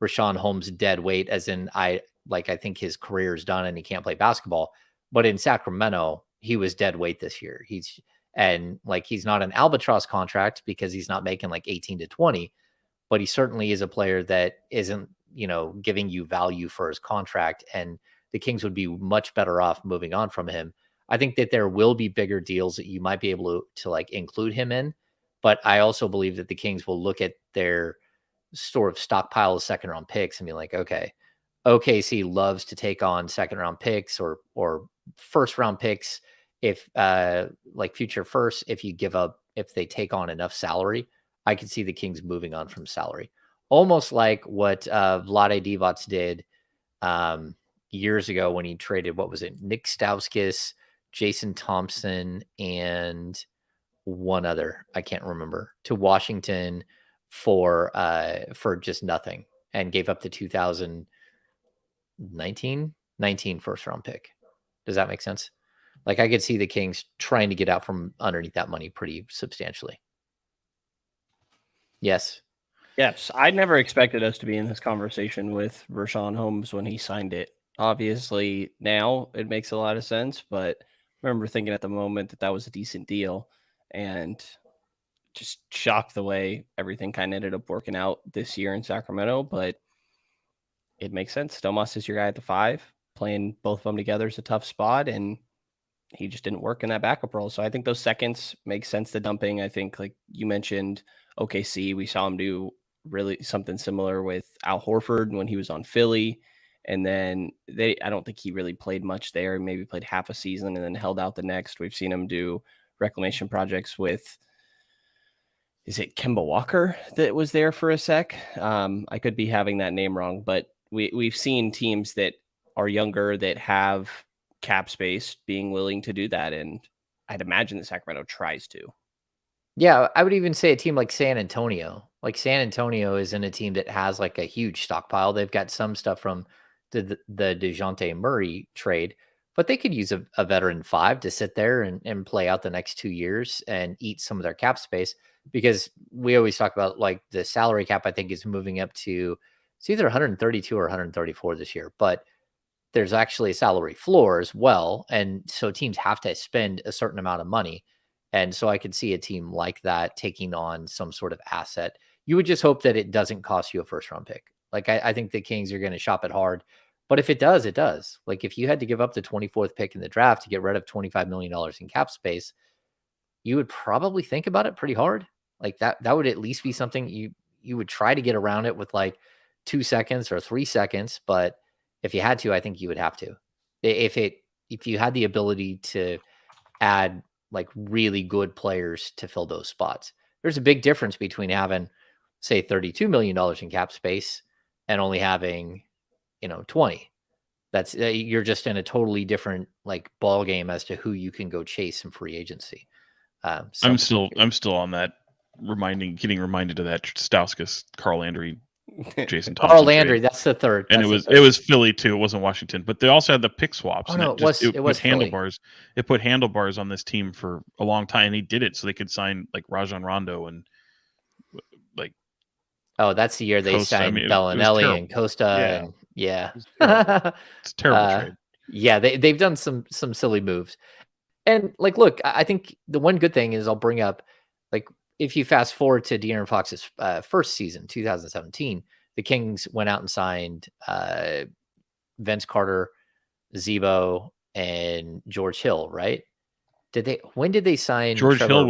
Rashawn Holmes dead weight as in I think his career is done and he can't play basketball. But in Sacramento, he was dead weight this year. He's not an albatross contract because he's not making like 18 to 20, but he certainly is a player that isn't, giving you value for his contract. And the Kings would be much better off moving on from him. I think that there will be bigger deals that you might be able to like include him in. But I also believe that the Kings will look at their sort of stockpile of second round picks and be like, okay, OKC loves to take on second round picks or first round picks if like future first, if they take on enough salary. I could see the Kings moving on from salary. Almost like what Vlade Divac did years ago when he traded, what was it, Nick Stauskas, Jason Thompson, and one other, I can't remember, to Washington for just nothing, and gave up the 2019 first round pick. Does that make sense? Like, I could see the Kings trying to get out from underneath that money pretty substantially. Yes. Yes. I never expected us to be in this conversation with Rashawn Holmes when he signed it. Obviously, now it makes a lot of sense, but I remember thinking at the moment that was a decent deal, and just shocked the way everything kind of ended up working out this year in Sacramento. But it makes sense. Domas is your guy at the 5. Playing both of them together is a tough spot, and he just didn't work in that backup role. So I think those seconds make sense, the dumping. I think, like you mentioned, OKC, we saw him do really something similar with Al Horford when he was on Philly. And then I don't think he really played much there. Maybe played half a season and then held out the next. We've seen him do reclamation projects with, is it Kemba Walker that was there for a sec? I could be having that name wrong, but we've seen teams that are younger that have cap space being willing to do that. And I'd imagine that Sacramento tries to. Yeah, I would even say a team like San Antonio. Like, San Antonio isn't a team that has like a huge stockpile. They've got some stuff from the DeJounte Murray trade, but they could use a veteran 5 to sit there and play out the next 2 years and eat some of their cap space, because we always talk about like the salary cap, I think, is moving up to, it's either 132 or 134 this year, but there's actually a salary floor as well. And so teams have to spend a certain amount of money. And so I could see a team like that taking on some sort of asset. You would just hope that it doesn't cost you a first round pick. Like, I think the Kings are going to shop it hard. But if it does, it does. Like, if you had to give up the 24th pick in the draft to get rid of $25 million in cap space, you would probably think about it pretty hard. Like, that would at least be something you would try to get around it with like 2 seconds or 3 seconds. But if you had to, I think you would have to. If you had the ability to add like really good players to fill those spots. There's a big difference between having, say, $32 million in cap space and only having, 20. That's you're just in a totally different like ball game as to who you can go chase in free agency. So I'm still on that, getting reminded of that Stauskas, Carl Landry, Jason Thompson Carl Landry, trade. that's the third. And it was Philly too. It wasn't Washington, but they also had the pick swaps. Oh, and no, it was put Philly. handlebars. It put handlebars on this team for a long time. And he did it so they could sign like Rajon Rondo and like. Oh, that's the year they Costa. signed Bellinelli and Costa. Yeah. And yeah. It's a terrible trade. Yeah, they've done some silly moves. And like, look, I think the one good thing is I'll bring up, like, if you fast forward to De'Aaron Fox's first season, 2017, the Kings went out and signed Vince Carter, Zebo, and George Hill, right? When did they sign George Trevor? Hill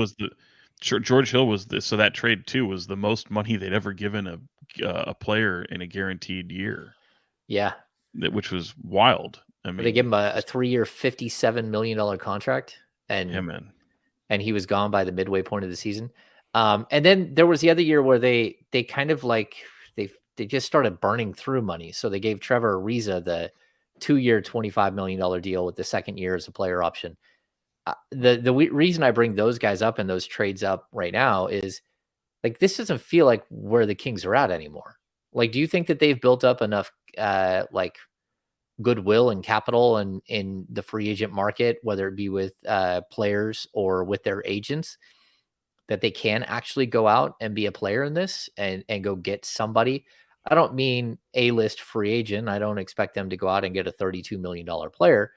was so that trade too was the most money they'd ever given a player in a guaranteed year. Yeah. Which was wild. I mean, they give him a 3-year, $57 million contract. And yeah, man. and he was gone by the midway point of the season. And then there was the other year where they kind of like they just started burning through money. So they gave Trevor Ariza the 2-year, $25 million deal with the second year as a player option. The reason I bring those guys up and those trades up right now is like this doesn't feel like where the Kings are at anymore. Like, do you think that they've built up enough like goodwill and capital in the free agent market, whether it be with players or with their agents, that they can actually go out and be a player in this and go get somebody? I don't mean A-list free agent. I don't expect them to go out and get a $32 million player,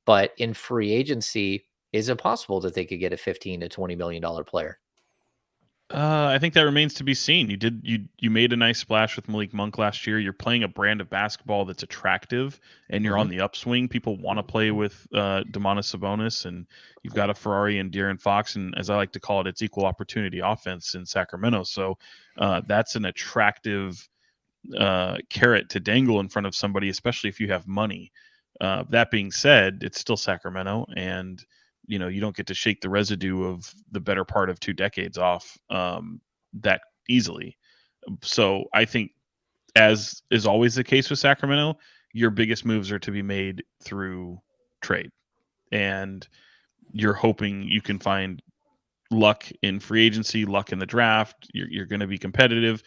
but in free agency, is it possible that they could get a $15 to $20 million player? I think that remains to be seen. You made a nice splash with Malik Monk last year. You're playing a brand of basketball that's attractive, and you're on the upswing. People want to play with Domantas Sabonis, and you've got a Ferrari and De'Aaron Fox, and as I like to call it, it's equal opportunity offense in Sacramento. So that's an attractive carrot to dangle in front of somebody, especially if you have money. That being said, it's still Sacramento, and you don't get to shake the residue of the better part of 2 decades off that easily. So I think, as is always the case with Sacramento, your biggest moves are to be made through trade, and you're hoping you can find luck in free agency, luck in the draft. You're going to be competitive.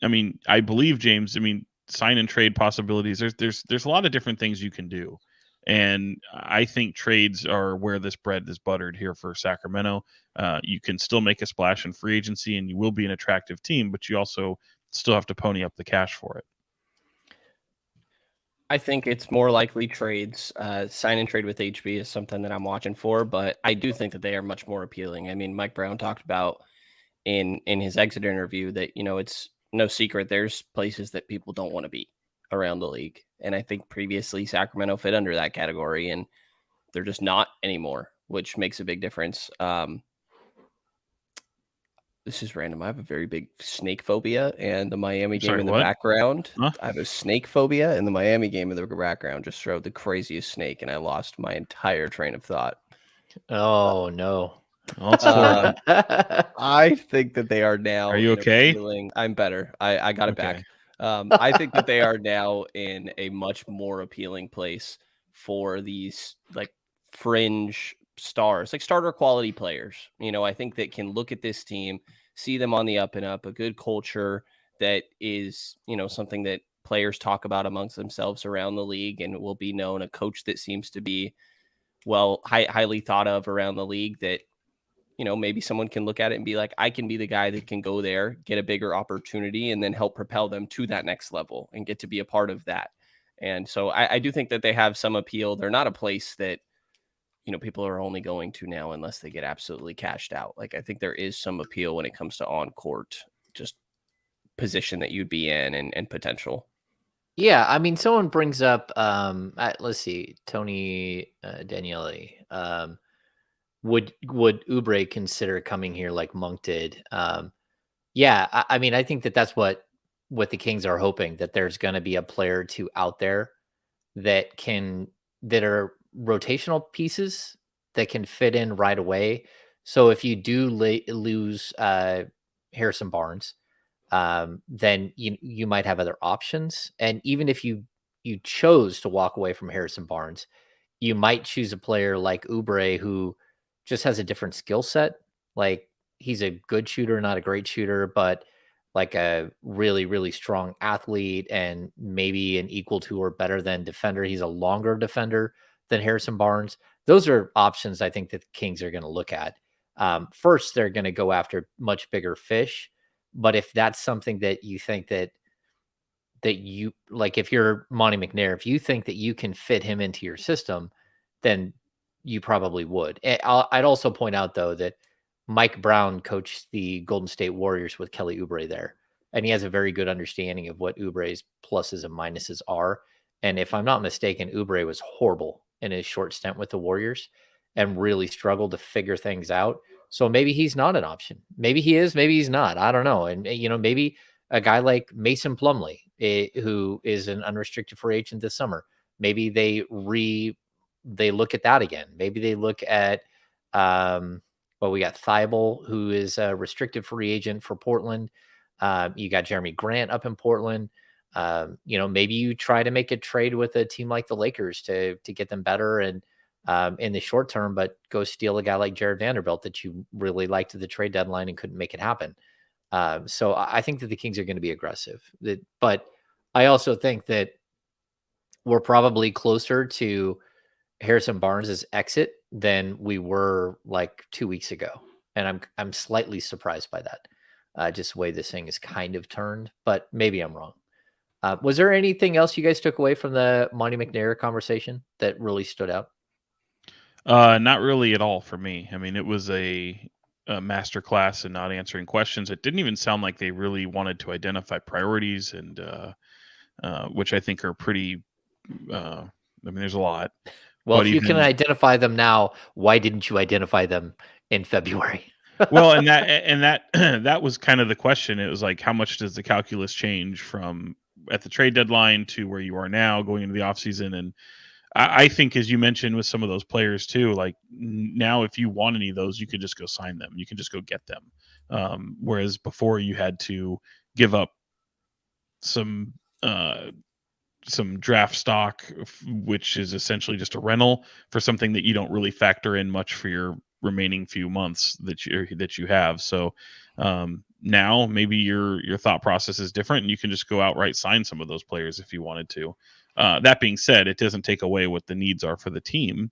I mean, I believe, James, sign and trade possibilities. There's a lot of different things you can do. And I think trades are where this bread is buttered here for Sacramento. You can still make a splash in free agency and you will be an attractive team, but you also still have to pony up the cash for it. I think it's more likely trades. Sign and trade with HB is something that I'm watching for, but I do think that they are much more appealing. I mean, Mike Brown talked about in his exit interview that, it's no secret there's places that people don't want to be around the league. And I think previously Sacramento fit under that category, and they're just not anymore, which makes a big difference. This is random. I have a very big snake phobia, and the Miami game in the background. Huh? I have a snake phobia, and the Miami game in the background just showed the craziest snake, and I lost my entire train of thought. Oh, no. Well, it's Florida. I think that they are now. Are you okay? I'm better. I got it back. I think that they are now in a much more appealing place for these like fringe stars, like starter quality players. I think that can look at this team, see them on the up and up, a good culture that is, something that players talk about amongst themselves around the league and will be known, a coach that seems to be highly thought of around the league, that maybe someone can look at it and be like, I can be the guy that can go there, get a bigger opportunity, and then help propel them to that next level and get to be a part of that. And so I do think that they have some appeal. They're not a place that, people are only going to now unless they get absolutely cashed out. Like, I think there is some appeal when it comes to on-court, just position that you'd be in and potential. Yeah, I mean, someone brings up, let's see, Tony Daniele. Would Oubre consider coming here like Monk did? Yeah, I mean, I think that's what the Kings are hoping, that there's going to be a player or two out there that are rotational pieces that can fit in right away. So if you do lose Harrison Barnes, then you might have other options. And even if you chose to walk away from Harrison Barnes, you might choose a player like Oubre who just has a different skill set. Like, he's a good shooter, not a great shooter, but like a really, really strong athlete and maybe an equal to or better than defender. He's a longer defender than Harrison Barnes. Those are options I think that the Kings are going to look at. First, they're going to go after much bigger fish. But if that's something that you think that you like, if you're Monte McNair, if you think that you can fit him into your system, then you probably would. I'd also point out, though, that Mike Brown coached the Golden State Warriors with Kelly Oubre there, and he has a very good understanding of what Oubre's pluses and minuses are. And if I'm not mistaken, Oubre was horrible in his short stint with the Warriors and really struggled to figure things out. So maybe he's not an option. Maybe he is, maybe he's not. I don't know. And, maybe a guy like Mason Plumlee, who is an unrestricted free agent this summer, maybe they look at that again. Maybe they look at Well, we got Thibault, who is a restricted free agent for Portland. You got Jeremy Grant up in Portland. Maybe you try to make a trade with a team like the Lakers to get them better and in the short term, but go steal a guy like Jared Vanderbilt that you really liked at the trade deadline and couldn't make it happen. So I think that the Kings are going to be aggressive. But I also think that we're probably closer to Harrison Barnes' exit than we were like 2 weeks ago. And I'm slightly surprised by that. Just the way this thing is kind of turned, but maybe I'm wrong. Was there anything else you guys took away from the Monte McNair conversation that really stood out? Not really at all for me. I mean, it was a master class in not answering questions. It didn't even sound like they really wanted to identify priorities, and which I think are pretty. I mean, there's a lot. Well, if you can identify them now, why didn't you identify them in February? Well, and that was kind of the question. It was like, how much does the calculus change from at the trade deadline to where you are now going into the offseason? And I think, as you mentioned with some of those players too, like now, if you want any of those, you could just go sign them. You can just go get them. Whereas before you had to give up some draft stock, which is essentially just a rental for something that you don't really factor in much for your remaining few months that you have. So now maybe your thought process is different, and you can just go outright sign some of those players if you wanted to. That being said, it doesn't take away what the needs are for the team.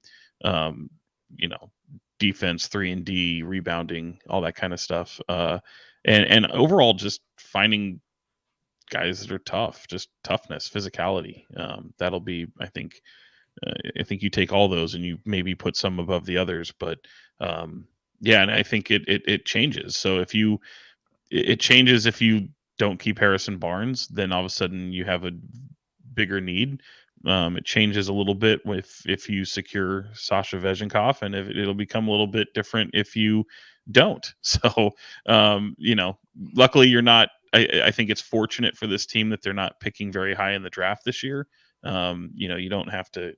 Defense, 3-and-D, rebounding, all that kind of stuff. And overall, just finding guys that are tough, just toughness, physicality. That'll be, I think you take all those and you maybe put some above the others, but and I think it changes. So it changes if you don't keep Harrison Barnes, then all of a sudden you have a bigger need. It changes a little bit if you secure Sasha Vezenkov, and it'll become a little bit different if you don't. So, luckily you're not. I think it's fortunate for this team that they're not picking very high in the draft this year. You don't have to.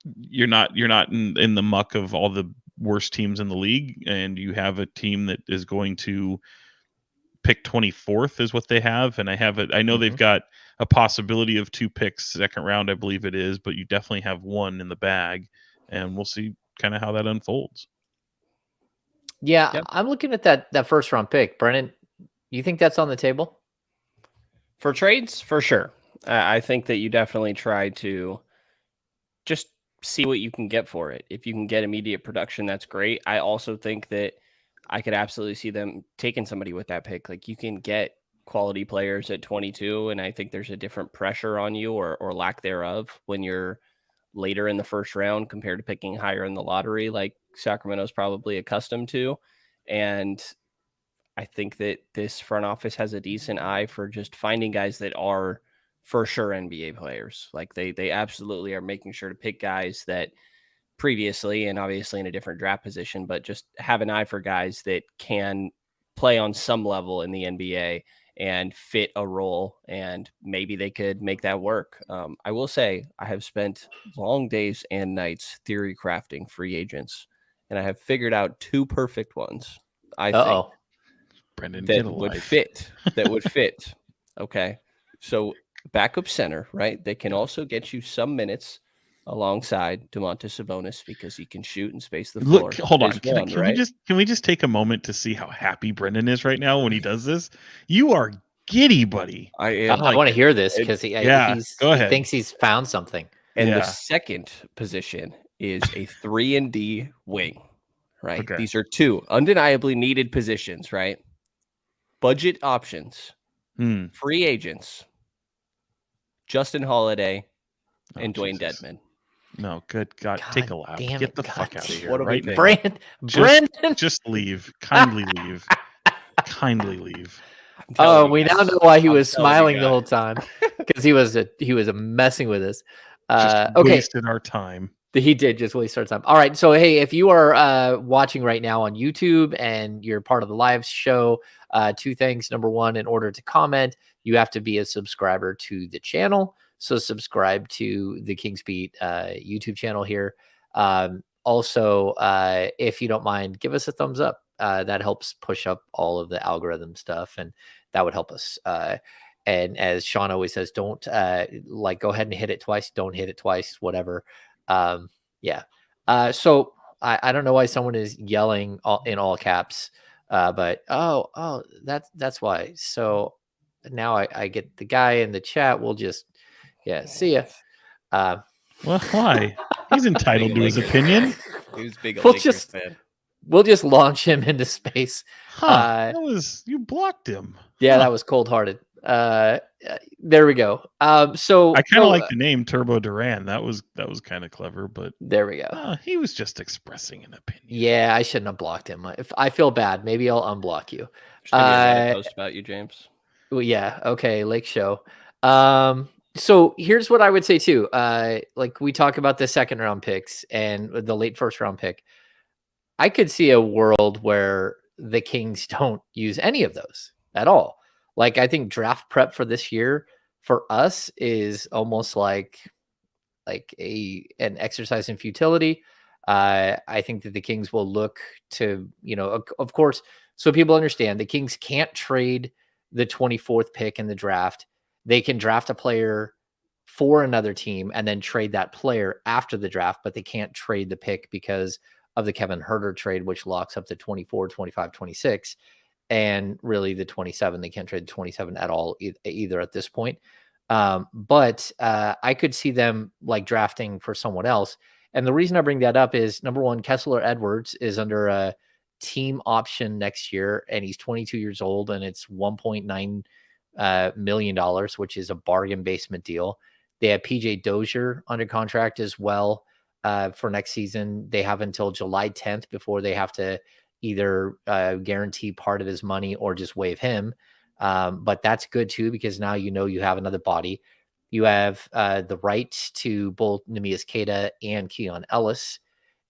You're not in the muck of all the worst teams in the league, and you have a team that is going to pick 24th is what they have, and I know they've got a possibility of 2 picks second round, I believe it is, but you definitely have 1 in the bag, and we'll see kind of how that unfolds. Yeah, yep. I'm looking at that first round pick. Brenden, you think that's on the table? For trades, for sure. I think that you definitely try to just see what you can get for it. If you can get immediate production, that's great. I also think that I could absolutely see them taking somebody with that pick. Like, you can get quality players at 22, and I think there's a different pressure on you or lack thereof when you're later in the first round compared to picking higher in the lottery, like Sacramento's probably accustomed to. And I think that this front office has a decent eye for just finding guys that are for sure NBA players. Like they absolutely are making sure to pick guys that previously, and obviously in a different draft position, but just have an eye for guys that can play on some level in the NBA and fit a role, and maybe they could make that work. I will say I have spent long days and nights theory crafting free agents, and I have figured out 2 perfect ones. I think Brenden, that would fit. That would fit. Okay. So backup center, right? They can also get you some minutes alongside Domantas Sabonis because he can shoot and space the floor. Look, hold on. Can we just take a moment to see how happy Brenden is right now when he does this? You are giddy, buddy. I am. I want to hear this because he thinks he's found something. And the second position is a 3-and-D wing, right? Okay. These are 2 undeniably needed positions, right? Budget options, free agents, Justin Holiday, and Dwayne Dedmon. No, good God. Take a lap. Get the fuck out of here. Right now. Brenden. Just leave. Kindly leave. Kindly leave. Oh, we now know why he was smiling the whole time, because he was messing with us. Wasted our time. He did just waste our time. All right. So, hey, if you are watching right now on YouTube and you're part of the live show, 2 things. Number 1, in order to comment, you have to be a subscriber to the channel. So subscribe to the Kings Beat YouTube channel here. Also, if you don't mind, give us a thumbs up. That helps push up all of the algorithm stuff, and that would help us. And as Sean always says, don't like go ahead and hit it twice. Don't hit it twice. Whatever. Yeah. So I don't know why someone is yelling in all caps. But that's why. So now I get the guy in the chat. We'll just see ya. Well, why? He's entitled to his opinion. He was big We'll Lakers fan. We'll just launch him into space. That was, you blocked him. Yeah, that was cold-hearted. There we go. So I kind of like the name Turbo Duran. That was kind of clever, but there we go. He was just expressing an opinion. Yeah, I shouldn't have blocked him. If I feel bad, maybe I'll unblock you. There's gonna be a post about you, James. Well, yeah. Okay, Lake Show. So here's what I would say too. Like we talk about the second round picks and the late first round pick. I could see a world where the Kings don't use any of those at all. Like I think draft prep for this year for us is almost like an exercise in futility. I think that the Kings will look to, of course, so people understand the Kings can't trade the 24th pick in the draft. They can draft a player for another team and then trade that player after the draft, but they can't trade the pick because of the Kevin Huerter trade, which locks up the 24, 25, 26, and really the 27. They can't trade the 27 at all either at this point. But I could see them like drafting for someone else. And the reason I bring that up is number one, Kessler Edwards is under a team option next year, and he's 22 years old, and it's $1.9 million, which is a bargain basement deal. They have PJ Dozier under contract as well for next season. They have until July 10th before they have to either guarantee part of his money or just waive him. But that's good too, because now you have another body. You have the right to both Neemias Queta and Keon Ellis.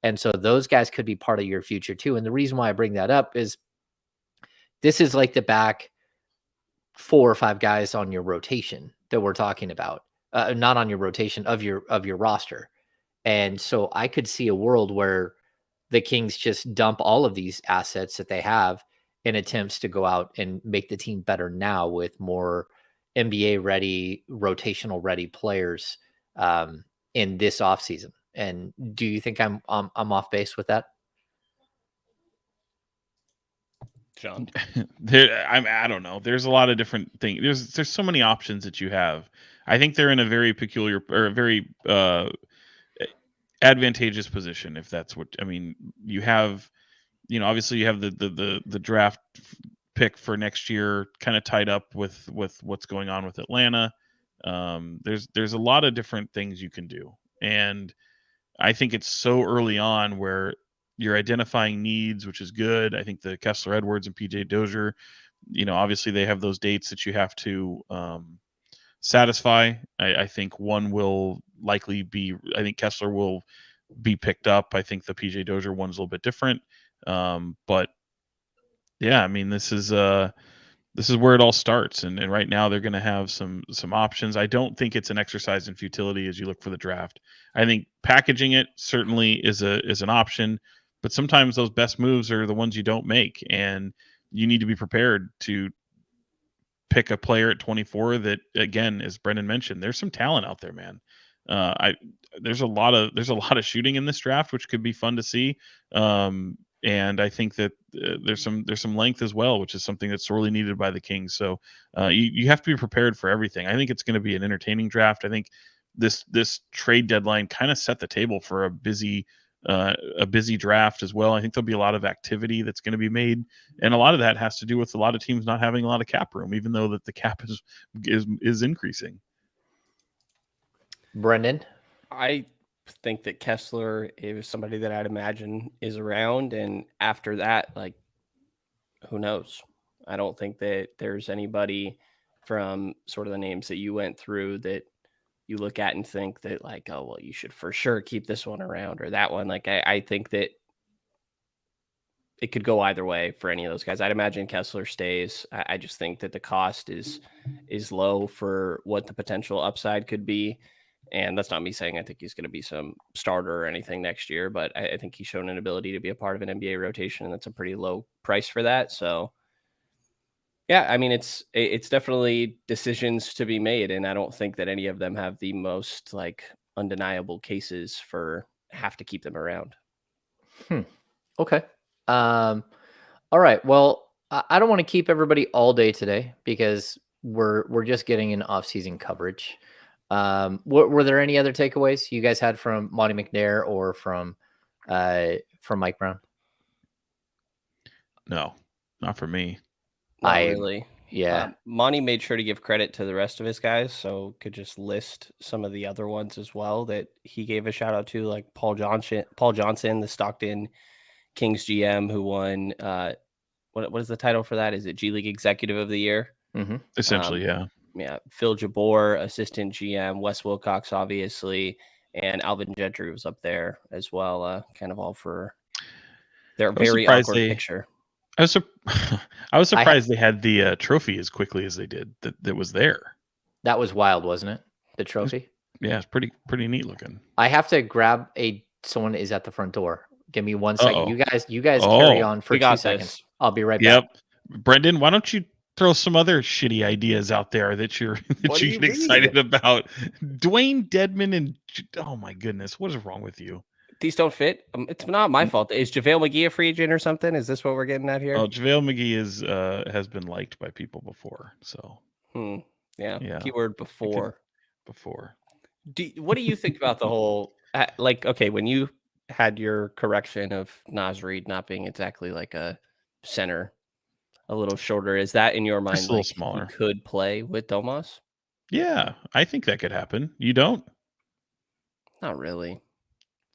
And so those guys could be part of your future too. And the reason why I bring that up is this is like the back 4 or 5 guys on your rotation that we're talking about, not on your rotation of your roster. And so I could see a world where the Kings just dump all of these assets that they have in attempts to go out and make the team better now with more NBA ready, rotational ready players in this offseason. And do you think I'm off base with that? Sean? I don't know. There's a lot of different things. There's so many options that you have. I think they're in a very peculiar or a very advantageous position, if that's what I mean. You have, obviously you have the draft pick for next year kind of tied up with what's going on with Atlanta. There's a lot of different things you can do, and I think it's so early on where you're identifying needs, which is good. I think the Kessler Edwards and PJ Dozier, obviously they have those dates that you have to satisfy. I think one will likely be, I think Kessler will be picked up. I think the PJ Dozier one's a little bit different. But yeah, I mean, this is where it all starts. And right now they're going to have some options. I don't think it's an exercise in futility as you look for the draft. I think packaging it certainly is an option, but sometimes those best moves are the ones you don't make, and you need to be prepared to pick a player at 24 that, again, as Brenden mentioned, there's some talent out there, man. There's a lot of shooting in this draft, which could be fun to see. And I think that there's some length as well, which is something that's sorely needed by the Kings. So you have to be prepared for everything. I think it's going to be an entertaining draft. I think this trade deadline kind of set the table for a busy draft as well. I think there'll be a lot of activity that's going to be made, and a lot of that has to do with a lot of teams not having a lot of cap room, even though that the cap is increasing. Brenden? I think that Kessler is somebody that I'd imagine is around, and after that, like, who knows? I don't think that there's anybody from sort of the names that you went through that you look at and think that, like, oh, well, you should for sure keep this one around or that one. Like, I think that it could go either way for any of those guys. I'd imagine Kessler stays. I just think that the cost is low for what the potential upside could be. And that's not me saying I think he's going to be some starter or anything next year, but I think he's shown an ability to be a part of an NBA rotation, and that's a pretty low price for that. So, yeah, I mean, it's definitely decisions to be made, and I don't think that any of them have the most like undeniable cases for have to keep them around. Okay. All right. Well, I don't want to keep everybody all day today because we're just getting in off-season coverage. Were there any other takeaways you guys had from Monte McNair or from Mike Brown? No, not for me. Not really. Yeah. Monty made sure to give credit to the rest of his guys, so could just list some of the other ones as well that he gave a shout out to, like Paul Johnson, the Stockton Kings GM who won. What is the title for that? Is it G League Executive of the Year? Mm-hmm. Essentially, yeah. Yeah. Phil Jabor, assistant GM, Wes Wilcox, obviously, and Alvin Gentry was up there as well. Kind of all for their very awkward picture. I was surprised they had the trophy as quickly as they did. That was there. That was wild, wasn't it? The trophy. Yeah, it's pretty neat looking. I have to grab someone is at the front door. Give me 1 second. You guys carry on for 2 seconds. I'll be right back. Brendan, why don't you throw some other shitty ideas out there that you get excited about? Dwayne Dedman and oh my goodness, what is wrong with you? These don't fit. It's not my fault. Is JaVale McGee a free agent or something? Is this what we're getting at here? Oh, JaVale McGee has been liked by people before. So yeah. Keyword before. Before. What do you think about the whole okay, when you had your correction of Naz Reid not being exactly like a center, a little shorter, is that in your mind just a little smaller? He could play with Domas? Yeah, I think that could happen. You don't? Not really.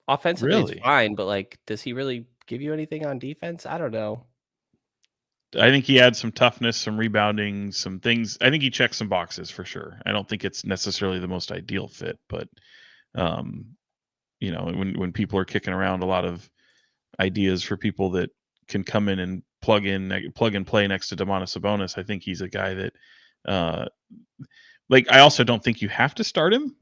Offensively, it's fine, but like, does he really give you anything on defense? I don't know. I think he adds some toughness, some rebounding, some things. I think he checks some boxes for sure. I don't think it's necessarily the most ideal fit, but when people are kicking around a lot of ideas for people that can come in and plug and play next to Domantas Sabonis, I think he's a guy that I also don't think you have to start him,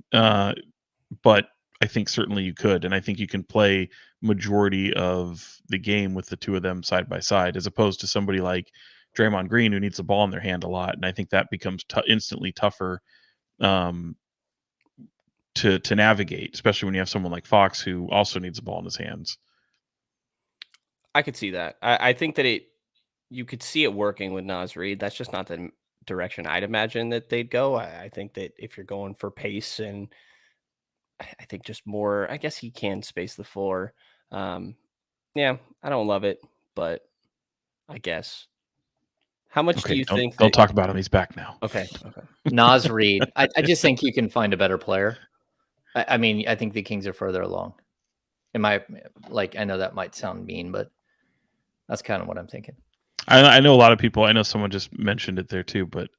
but I think certainly you could, and I think you can play majority of the game with the two of them side by side, as opposed to somebody like Draymond Green who needs the ball in their hand a lot, and I think that becomes instantly tougher to navigate, especially when you have someone like Fox who also needs the ball in his hands. I could see that. I think that you could see it working with Naz Reid. That's just not the direction I'd imagine that they'd go. I think that if you're going for pace and I think just more, I guess he can space the floor. Yeah, I don't love it, but I guess. How much do you think? Don't talk about him. He's back now. Okay. Naz Reid. I just think you can find a better player. I mean, I think the Kings are further along. I know that might sound mean, but that's kind of what I'm thinking. I know a lot of people. I know someone just mentioned it there too, but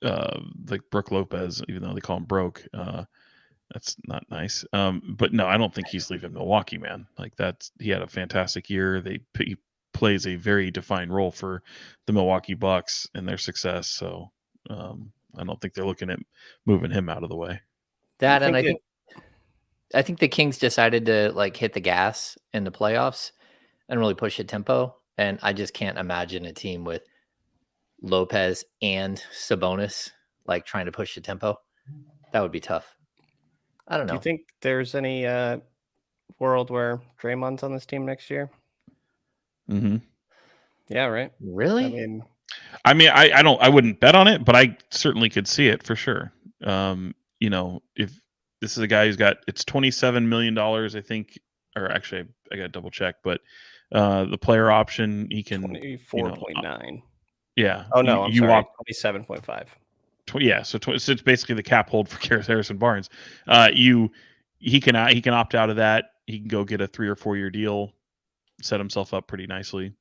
like Brook Lopez, even though they call him Broke, that's not nice. But no, I don't think he's leaving Milwaukee, man. Like he had a fantastic year. He plays a very defined role for the Milwaukee Bucks and their success. So I don't think they're looking at moving him out of the way. I think the Kings decided to hit the gas in the playoffs and really push the tempo. And I just can't imagine a team with Lopez and Sabonis trying to push the tempo. That would be tough. I don't know. Do you think there's any world where Draymond's on this team next year? Mm-hmm. Yeah, right. Really? I mean, I wouldn't bet on it, but I certainly could see it for sure. If this is a guy it's $27 million, I think, or actually I got to double check, but the player option, he can 24.9. Yeah. Oh no, I'm sorry, 27.5. Yeah, so it's basically the cap hold for Harrison Barnes. He can opt out of that. He can go get a 3 or 4 year deal, set himself up pretty nicely.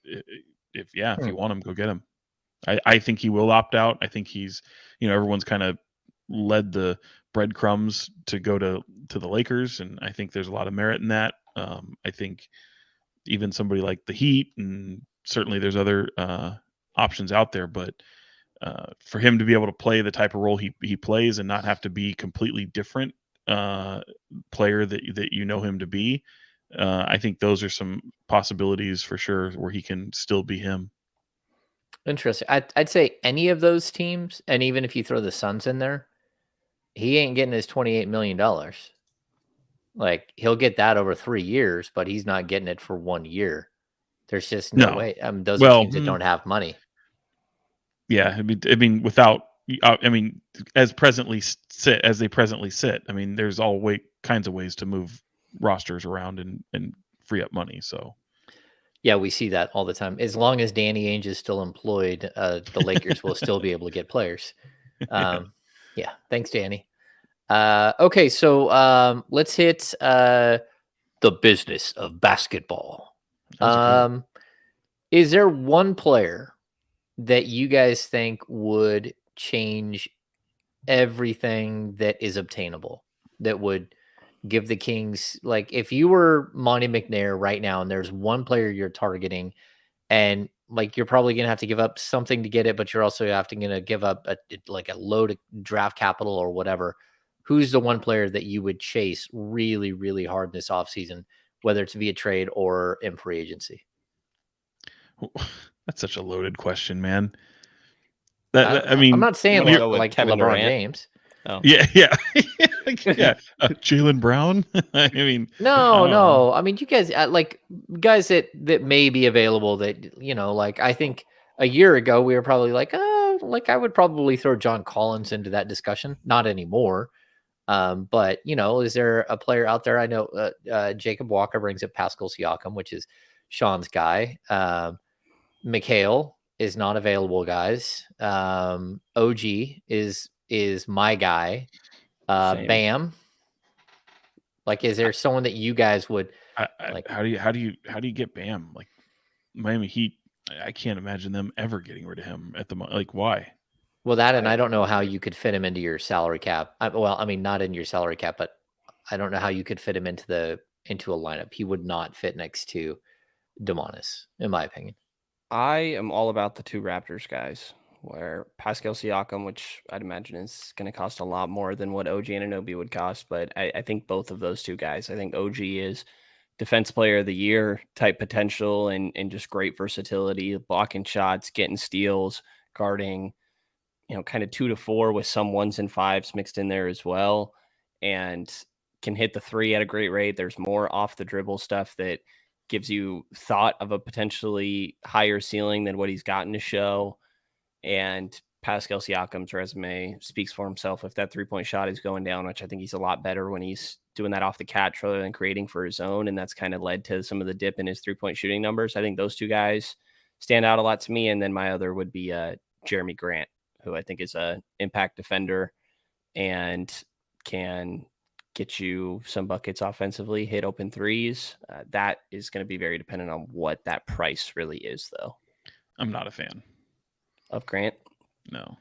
If you want him, go get him. I think he will opt out. I think he's, everyone's kind of led the breadcrumbs to go to the Lakers, and I think there's a lot of merit in that. I think even somebody like the Heat, and certainly there's other options out there, but for him to be able to play the type of role he plays and not have to be completely different player that you know him to be, I think those are some possibilities for sure where he can still be him. Interesting. I'd say any of those teams, and even if you throw the Suns in there, he ain't getting his $28 million. Like, he'll get that over 3 years, but he's not getting it for 1 year. There's just no way. Those are teams that don't have money. Yeah, I mean, without, I mean, as they presently sit, I mean, there's all kinds of ways to move rosters around and free up money. So, yeah, we see that all the time. As long as Danny Ainge is still employed, the Lakers will still be able to get players. Yeah, thanks, Danny. Okay, so let's hit the business of basketball. Is there one player that you guys think would change everything that is obtainable, that would give the Kings, like, if you were Monte McNair right now and there's one player you're targeting, and like you're probably gonna have to give up something to get it, but you're also gonna give up a load of draft capital or whatever. Who's the one player that you would chase really, really hard this offseason, whether it's via trade or in free agency? that's such a loaded question, man. I mean, I'm not saying like Kevin LeBron Durant. James. Oh. Yeah. Jaylen Brown. I mean, no. I mean, you guys guys that may be available that, like, I think a year ago we were probably like, oh, like I would probably throw John Collins into that discussion. Not anymore. But is there a player out there? I know Jacob Walker brings up Pascal Siakam, which is Sean's guy. Mikhail is not available, guys. OG is my guy. Bam. Like, is there someone that you guys would like? How do you get Bam? Like, Miami Heat, I can't imagine them ever getting rid of him at the moment. Like, why? Well, that, and I don't know how you could fit him into your salary cap. I mean, not in your salary cap, but I don't know how you could fit him into a lineup. He would not fit next to Domantas, in my opinion. I am all about the two Raptors guys, where Pascal Siakam, which I'd imagine is going to cost a lot more than what OG Anunoby would cost, but I think both of those two guys, I think OG is defense player of the year type potential and just great versatility, blocking shots, getting steals, guarding, kind of 2 to 4 with some 1s and 5s mixed in there as well, and can hit the 3 at a great rate. There's more off the dribble stuff that gives you thought of a potentially higher ceiling than what he's gotten to show. And Pascal Siakam's resume speaks for himself. If that 3-point shot is going down, which I think he's a lot better when he's doing that off the catch rather than creating for his own. And that's kind of led to some of the dip in his 3-point shooting numbers. I think those two guys stand out a lot to me. And then my other would be Jeremy Grant, who I think is an impact defender and can get you some buckets offensively, hit open threes. That is going to be very dependent on what that price really is, though. I'm not a fan of Grant. No.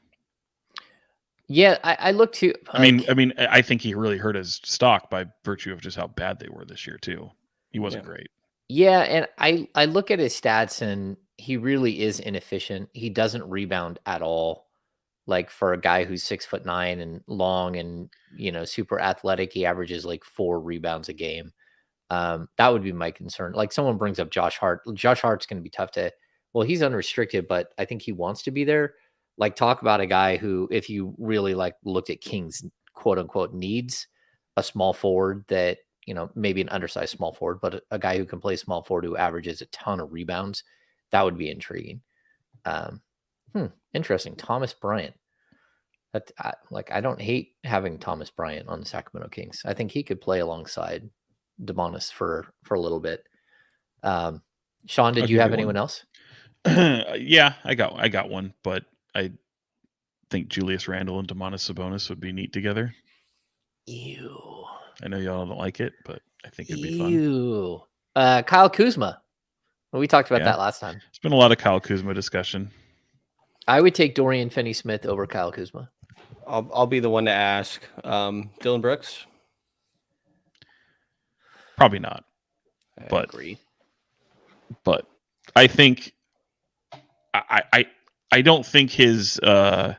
Yeah, I look to. I think he really hurt his stock by virtue of just how bad they were this year too. He wasn't great. Yeah, and I look at his stats and he really is inefficient. He doesn't rebound at all. Like, for a guy who's 6'9" and long and super athletic, he averages like 4 rebounds a game. That would be my concern. Like, someone brings up Josh Hart. Josh Hart's going to be tough to. Well, he's unrestricted, but I think he wants to be there. Like, talk about a guy who, if you really looked at Kings quote unquote needs, a small forward that maybe an undersized small forward, but a guy who can play small forward who averages a ton of rebounds. That would be intriguing. Interesting. Thomas Bryant. I don't hate having Thomas Bryant on the Sacramento Kings. I think he could play alongside Domantas for a little bit. Sean, did you have anyone else? Yeah, I got one, but I think Julius Randle and Domantas Sabonis would be neat together. Ew. I know y'all don't like it, but I think it'd be fun. Kyle Kuzma. Well, we talked about that last time. It's been a lot of Kyle Kuzma discussion. I would take Dorian Finney-Smith over Kyle Kuzma. I'll be the one to ask. Dylan Brooks? Probably not. I agree. But I think I I don't think his the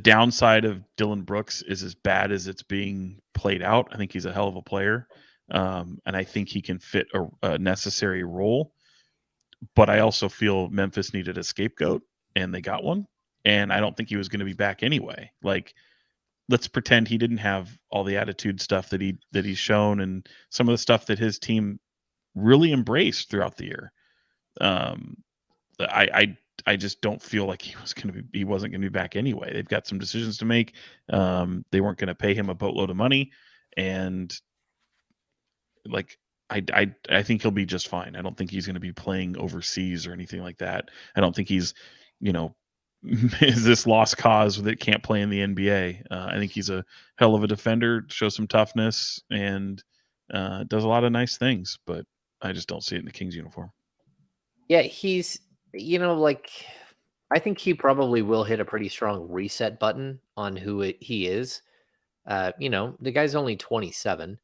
downside of Dylan Brooks is as bad as it's being played out. I think he's a hell of a player, and I think he can fit a necessary role. But I also feel Memphis needed a scapegoat, and they got one. And I don't think he was going to be back anyway. Like, let's pretend he didn't have all the attitude stuff that he's shown, and some of the stuff that his team really embraced throughout the year. I just don't feel like he wasn't going to be back anyway. They've got some decisions to make. They weren't going to pay him a boatload of money, and like I think he'll be just fine. I don't think he's going to be playing overseas or anything like that. I don't think he's, is this lost cause that can't play in the NBA. I think he's a hell of a defender, shows some toughness, and does a lot of nice things. But I just don't see it in the Kings uniform. Yeah, he's, I think he probably will hit a pretty strong reset button on who he is. The guy's only 27.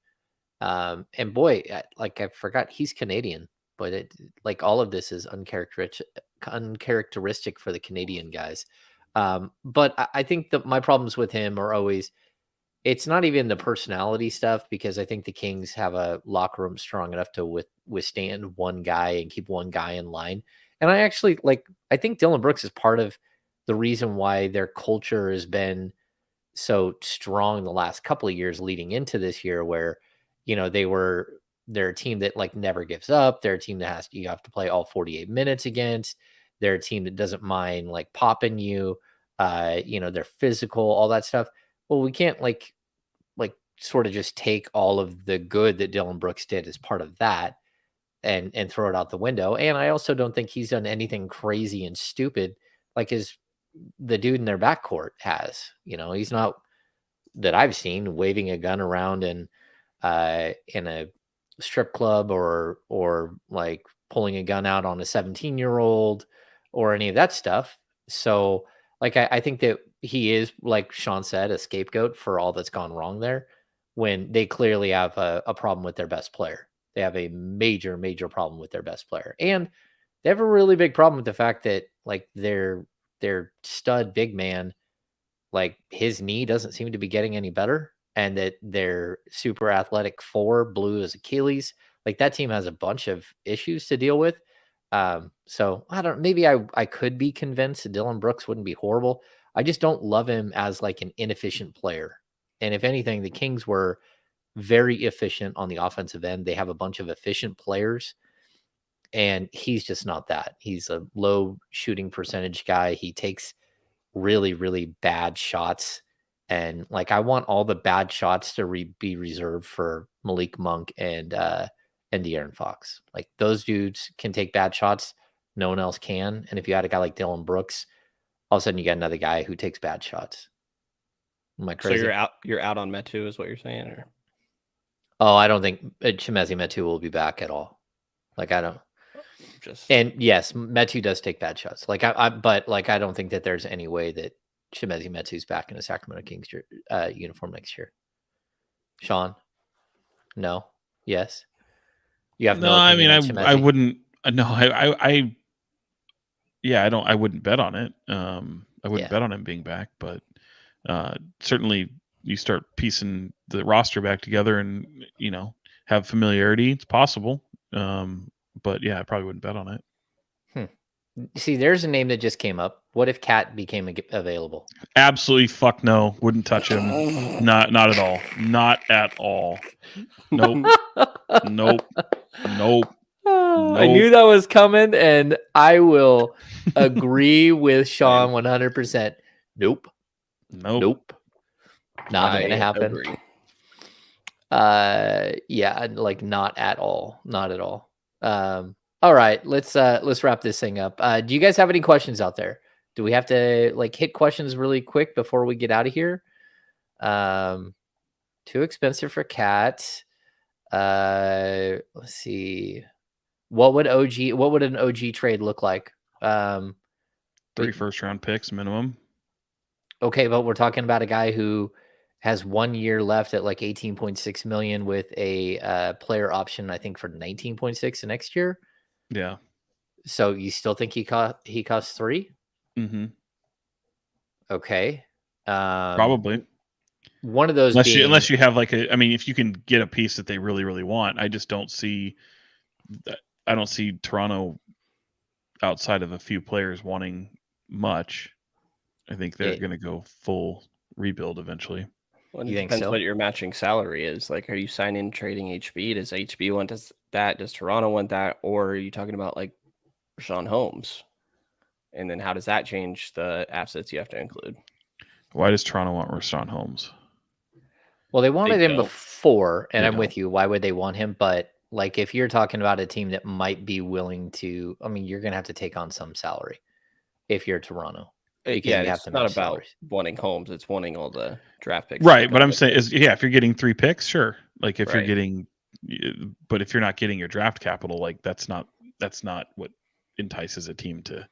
And boy, I forgot he's Canadian, but all of this is uncharacteristic for the Canadian guys. But I think that my problems with him are always, it's not even the personality stuff, because I think the Kings have a locker room strong enough to withstand one guy and keep one guy in line. And I actually I think Dylan Brooks is part of the reason why their culture has been so strong the last couple of years leading into this year, where, they're a team that never gives up. They're a team that you have to play all 48 minutes against. They're a team that doesn't mind popping you. They're physical, all that stuff. Well, we can't sort of just take all of the good that Dylan Brooks did as part of that and throw it out the window. And I also don't think he's done anything crazy and stupid like the dude in their backcourt has. He's not, that I've seen, waving a gun around in a strip club or pulling a gun out on a 17-year-old or any of that stuff. So I think that he is, like Sean said, a scapegoat for all that's gone wrong there, when they clearly have a problem with their best player. They have a major, major problem with their best player. And they have a really big problem with the fact that their stud big man, his knee doesn't seem to be getting any better, and that their super athletic four blew his Achilles. That team has a bunch of issues to deal with. So maybe I could be convinced that Dylan Brooks wouldn't be horrible. I just don't love him as an inefficient player. And if anything, the Kings were very efficient on the offensive end. They have a bunch of efficient players, and he's just not that. He's a low shooting percentage guy. He takes really, really bad shots. And I want all the bad shots to be reserved for Malik Monk and De'Aaron Fox. Those dudes can take bad shots. No one else can. And if you had a guy like Dylan Brooks, all of a sudden you got another guy who takes bad shots. Am I crazy? So you're out on Metu is what you're saying? Or? Oh, I don't think Chimezie Metu will be back at all. I don't. And yes, Metu does take bad shots. But I don't think that there's any way that Chimezie Metu's back in a Sacramento Kings uniform next year. Sean? No? Yes? You have no opinion on Chimezie? I wouldn't. No, I wouldn't bet on it. I wouldn't bet on him being back, but certainly you start piecing the roster back together and, have familiarity. It's possible. But yeah, I probably wouldn't bet on it. See, there's a name that just came up. What if Cat became available? Absolutely fuck no. Wouldn't touch him. Not at all. Not at all. Nope. Nope. I knew that was coming, and I will agree with Sean 100%. Nope. Not going to happen. Agree. Yeah, not at all. Not at all. All right, let's wrap this thing up. Do you guys have any questions out there? Do we have to hit questions really quick before we get out of here? Too expensive for Cat. Let's see. What would an OG trade look like? 3 first-round picks minimum. Okay, but we're talking about a guy who has 1 year left at 18.6 million with a player option, I think, for 19.6 next year. Yeah. So you still think he costs 3? Mm-hmm. Okay. Probably. One of those Unless you have like I mean, if you can get a piece that they really, really want, I just don't see that. I don't see Toronto outside of a few players wanting much. I think they're going to go full rebuild eventually. Well, You it think depends so? what your matching salary is. Like, are you signing trading HB? Does HB want that? Does Toronto want that? Or are you talking about like Sean Holmes? And then how does that change the assets you have to include? Why does Toronto want Rashawn Holmes? Well, they wanted him don't. before, and They I'm with don't. you. Why would they want him? But like, if you're talking about a team that might be willing to, I mean, you're going to have to take on some salary if you're Toronto, because you have It's to not match about salaries. wanting Holmes. It's wanting all the draft picks. Right, but I'm saying is if you're getting 3 picks, sure. Like if you're Right. getting, but if you're not getting your draft capital, like that's not what entices a team to.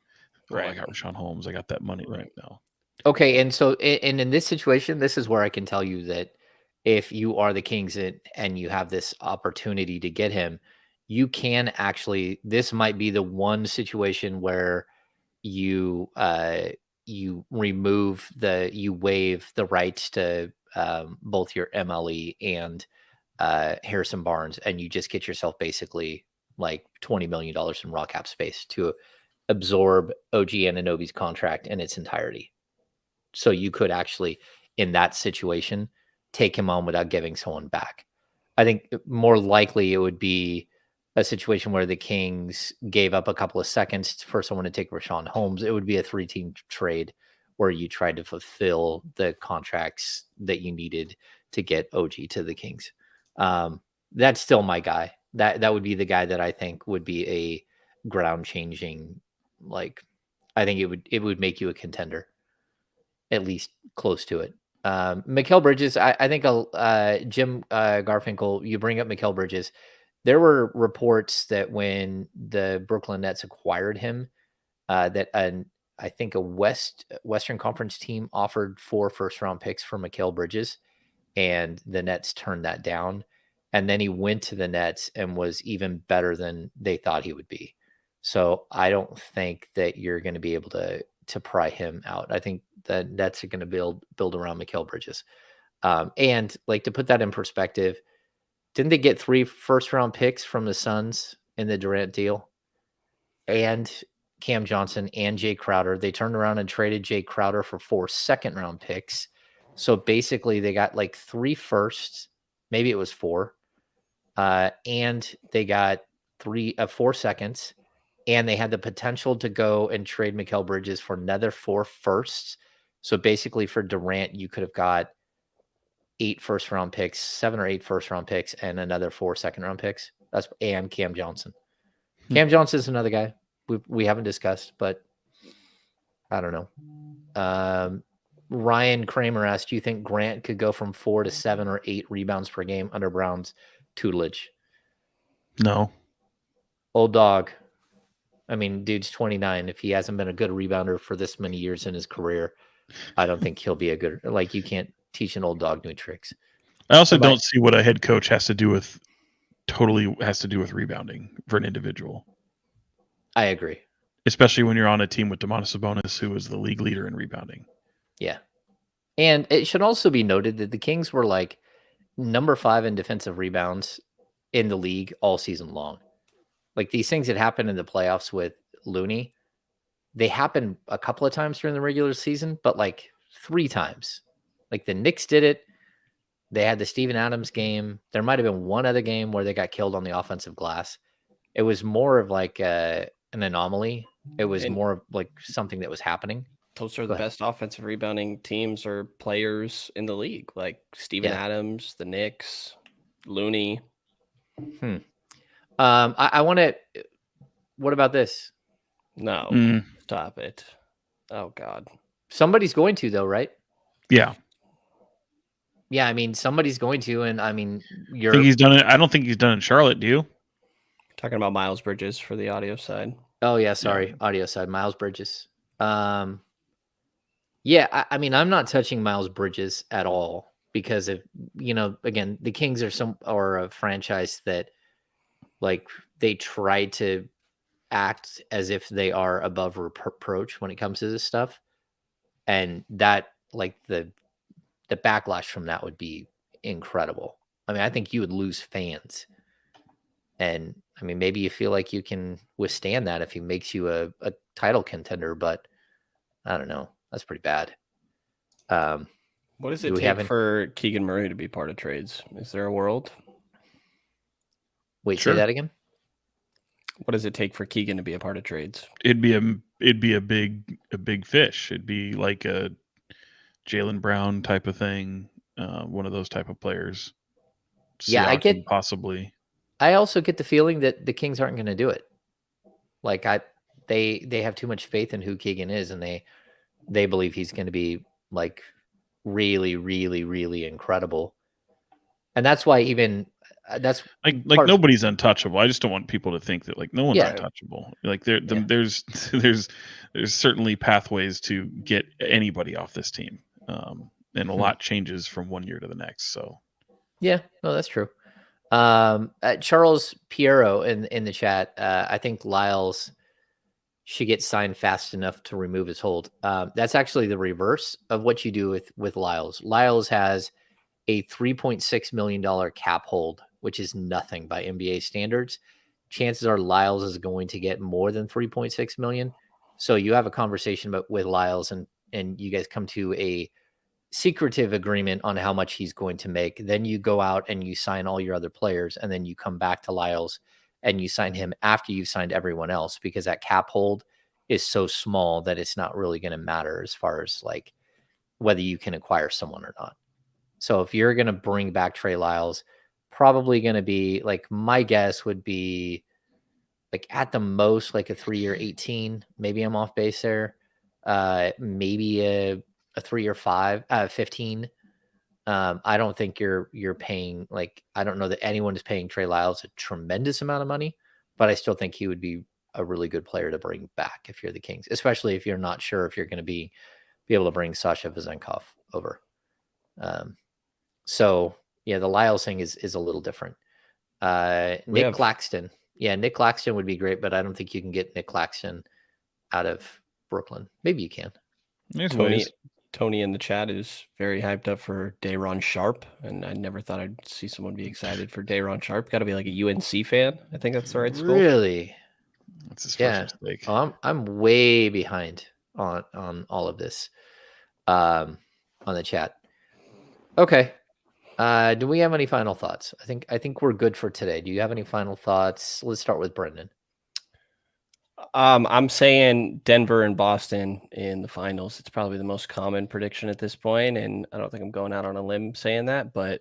Oh, I Right. got Rashawn Holmes. I got that money Right. right now. Okay, and so and in this situation, this is where I can tell you that if you are the Kings and you have this opportunity to get him, you can actually. This might be the one situation where you you waive the rights to both your MLE and Harrison Barnes, and you just get yourself basically like $20 million in raw cap space to absorb OG Anunoby's contract in its entirety. So you could actually, in that situation, take him on without giving someone back. I think more likely it would be a situation where the Kings gave up a couple of seconds for someone to take Rashawn Holmes. It would be a 3-team trade where you tried to fulfill the contracts that you needed to get OG to the Kings. That's still my guy. That would be the guy that I think would be a ground changing. Like, I think it would make you a contender, at least close to it. Mikal Bridges, I think Jim Garfinkel, you bring up Mikal Bridges. There were reports that when the Brooklyn Nets acquired him, that I think a Western Conference team offered 4 first-round picks for Mikal Bridges, and the Nets turned that down. And then he went to the Nets and was even better than they thought he would be. So I don't think that you're going to be able to pry him out. I think the Nets are going to build around Mikal Bridges. And like, to put that in perspective, didn't they get 3 first-round picks from the Suns in the Durant deal? And Cam Johnson and Jay Crowder. They turned around and traded Jay Crowder for 4 second-round picks. So basically, they got like 3 firsts, maybe it was 4, and they got 4 seconds, and they had the potential to go and trade Mikal Bridges for another 4 firsts. So basically, for Durant, you could have got 8 first-round picks, 7 or 8 first-round picks, and another 4 second-round picks. And Cam Johnson. Cam Johnson is another guy we haven't discussed, but I don't know. Ryan Kramer asked, do you think Grant could go from 4 to 7 or 8 rebounds per game under Brown's tutelage? No. Old dog. I mean, dude's 29. If he hasn't been a good rebounder for this many years in his career, I don't think he'll be a good, like, you can't teach an old dog new tricks. I also don't see what a head coach has to do with rebounding for an individual. I agree. Especially when you're on a team with Domantas Sabonis, who is the league leader in rebounding. Yeah. And it should also be noted that the Kings were like number 5 in defensive rebounds in the league all season long. Like, these things that happened in the playoffs with Looney, they happened a couple of times during the regular season, but like 3 times. Like, the Knicks did it. They had the Steven Adams game. There might have been one other game where they got killed on the offensive glass. It was more of like an anomaly. It was more of like something that was happening. Those are the best offensive rebounding teams or players in the league, like Steven Adams, the Knicks, Looney. I want to. What about this? No, stop it. Oh, God. Somebody's going to, though, right? Yeah. Yeah, I mean, somebody's going to, and I mean, I think he's done it. I don't think he's done it in Charlotte. Do you? Talking about Miles Bridges for the audio side. Oh yeah, sorry, audio side. Miles Bridges. Yeah, I mean, I'm not touching Miles Bridges at all because of, again, the Kings are a franchise that, like, they try to act as if they are above reproach when it comes to this stuff. And that, like, the backlash from that would be incredible. I mean, I think you would lose fans. And I mean, maybe you feel like you can withstand that if he makes you a title contender, but I don't know. That's pretty bad. What does it take for Keegan Murray to be part of trades? Is there a world? Wait, say that again? What does it take for Keegan to be a part of trades? It'd be a big fish. It'd be like a Jaylen Brown type of thing, one of those type of players. Yeah, possibly. I also get the feeling that the Kings aren't going to do it. Like they have too much faith in who Keegan is, and they believe he's going to be like really, really, really incredible. And that's why that's like nobody's untouchable. I just don't want people to think that like no one's untouchable. Like there's certainly pathways to get anybody off this team, and a lot changes from one year to the next. So yeah, no, that's true. Charles Piero in the chat, I think Lyles should get signed fast enough to remove his hold. That's actually the reverse of what you do with Lyles. Lyles has a $3.6 million cap hold, which is nothing by NBA standards. Chances are Lyles is going to get more than 3.6 million. So you have a conversation with Lyles, and you guys come to a secretive agreement on how much he's going to make. Then you go out and you sign all your other players, and then you come back to Lyles and you sign him after you've signed everyone else, because that cap hold is so small that it's not really going to matter as far as like whether you can acquire someone or not. So if you're going to bring back Trey Lyles, probably going to be like, my guess would be like at the most like a 3-year 18. Maybe I'm off base there. Maybe a 3 or 15. I don't think you're paying, like, I don't know that anyone is paying Trey Lyles a tremendous amount of money, but I still think he would be a really good player to bring back if you're the Kings, especially if you're not sure if you're going to be able to bring Sasha Vezenkov over. So yeah, the Lyles thing is a little different. Nick Claxton. Yeah, Nick Claxton would be great, but I don't think you can get Nick Claxton out of Brooklyn. Maybe you can. Tony in the chat is very hyped up for Day'Ron Sharp, and I never thought I'd see someone be excited for Day'Ron Sharp. Got to be like a UNC fan. I think that's the right school. Really? That's his first mistake. Oh, I'm way behind on all of this on the chat. Okay. Do we have any final thoughts? I think we're good for today. Do you have any final thoughts? Let's start with Brenden. I'm saying Denver and Boston in the finals. It's probably the most common prediction at this point, and I don't think I'm going out on a limb saying that, but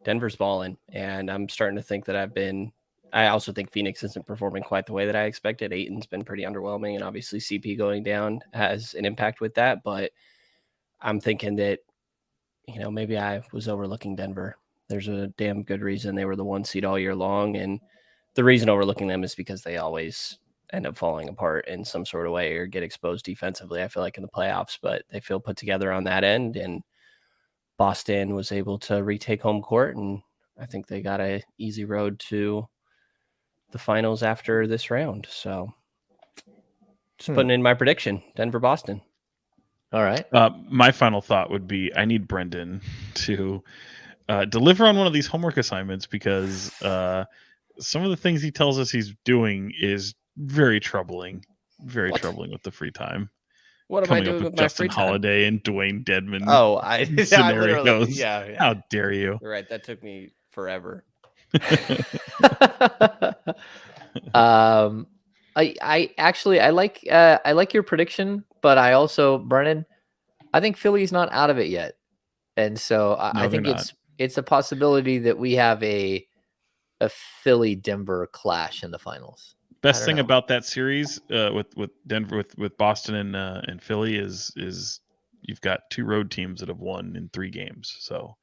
Denver's balling, and I'm starting to think that I also think Phoenix isn't performing quite the way that I expected. Ayton's been pretty underwhelming, and obviously CP going down has an impact with that, but I'm thinking that, maybe I was overlooking Denver. There's a damn good reason they were the 1 seed all year long, and the reason overlooking them is because they always end up falling apart in some sort of way or get exposed defensively, I feel like, in the playoffs, but they feel put together on that end, and Boston was able to retake home court, and I think they got an easy road to the finals after this round. So just putting in my prediction, Denver-Boston. All right. My final thought would be I need Brenden to deliver on one of these homework assignments, because some of the things he tells us he's doing is very troubling. Very troubling with the free time. What am I doing with my Justin free time? Holiday and Dwayne Dedmon. Scenarios. Yeah. How dare you? You're right. That took me forever. I like your prediction, but I also, Brennan, I think Philly's not out of it yet, and so I think it's a possibility that we have a Philly Denver clash in the finals. Best thing about that series with Denver with Boston and Philly is you've got 2 road teams that have won in 3 games. So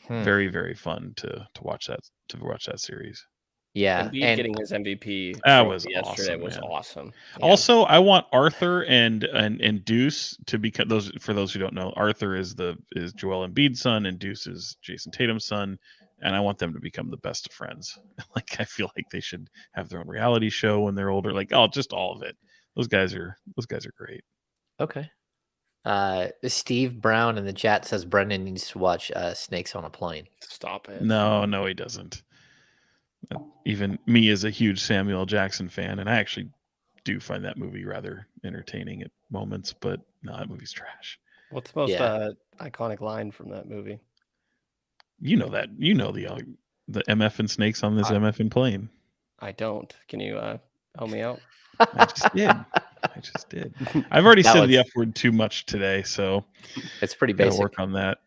very, very fun to watch that series. Yeah, and getting his MVP yesterday was awesome. Yeah. Also, I want Arthur and Deuce to become those. For those who don't know, Arthur is Joel Embiid's son, and Deuce is Jason Tatum's son. and I want them to become the best of friends. Like I feel like they should have their own reality show when they're older. Like just all of it. Those guys are great. Okay. Steve Brown in the chat says Brenden needs to watch Snakes on a Plane. Stop it. No, he doesn't. Even me as a huge Samuel L. Jackson fan, and I actually do find that movie rather entertaining at moments, but no, that movie's trash. What's the most iconic line from that movie? You know that. You know the MF and snakes on this MF and plane. I don't. Can you help me out? I just did. I've already said the F word too much today, so it's pretty basic. Work on that.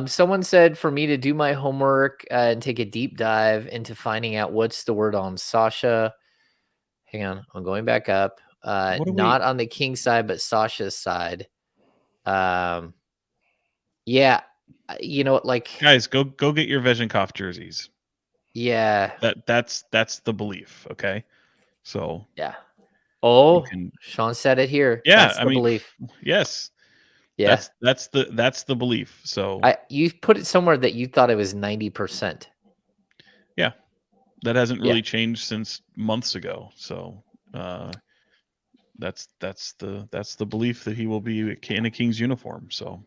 Someone said for me to do my homework and take a deep dive into finding out what's the word on Sasha. Hang on, I'm going back up. Not on the King side, but Sasha's side. Yeah, you know, like guys, go get your Vegenkopf jerseys. Yeah, that's the belief. Okay, so yeah. Oh, Sean said it here. Yeah, that's the belief. Yes. Yeah, that's the belief. So you put it somewhere that you thought it was 90%. Yeah, that hasn't really changed since months ago. So that's the belief that he will be in a Kings uniform. So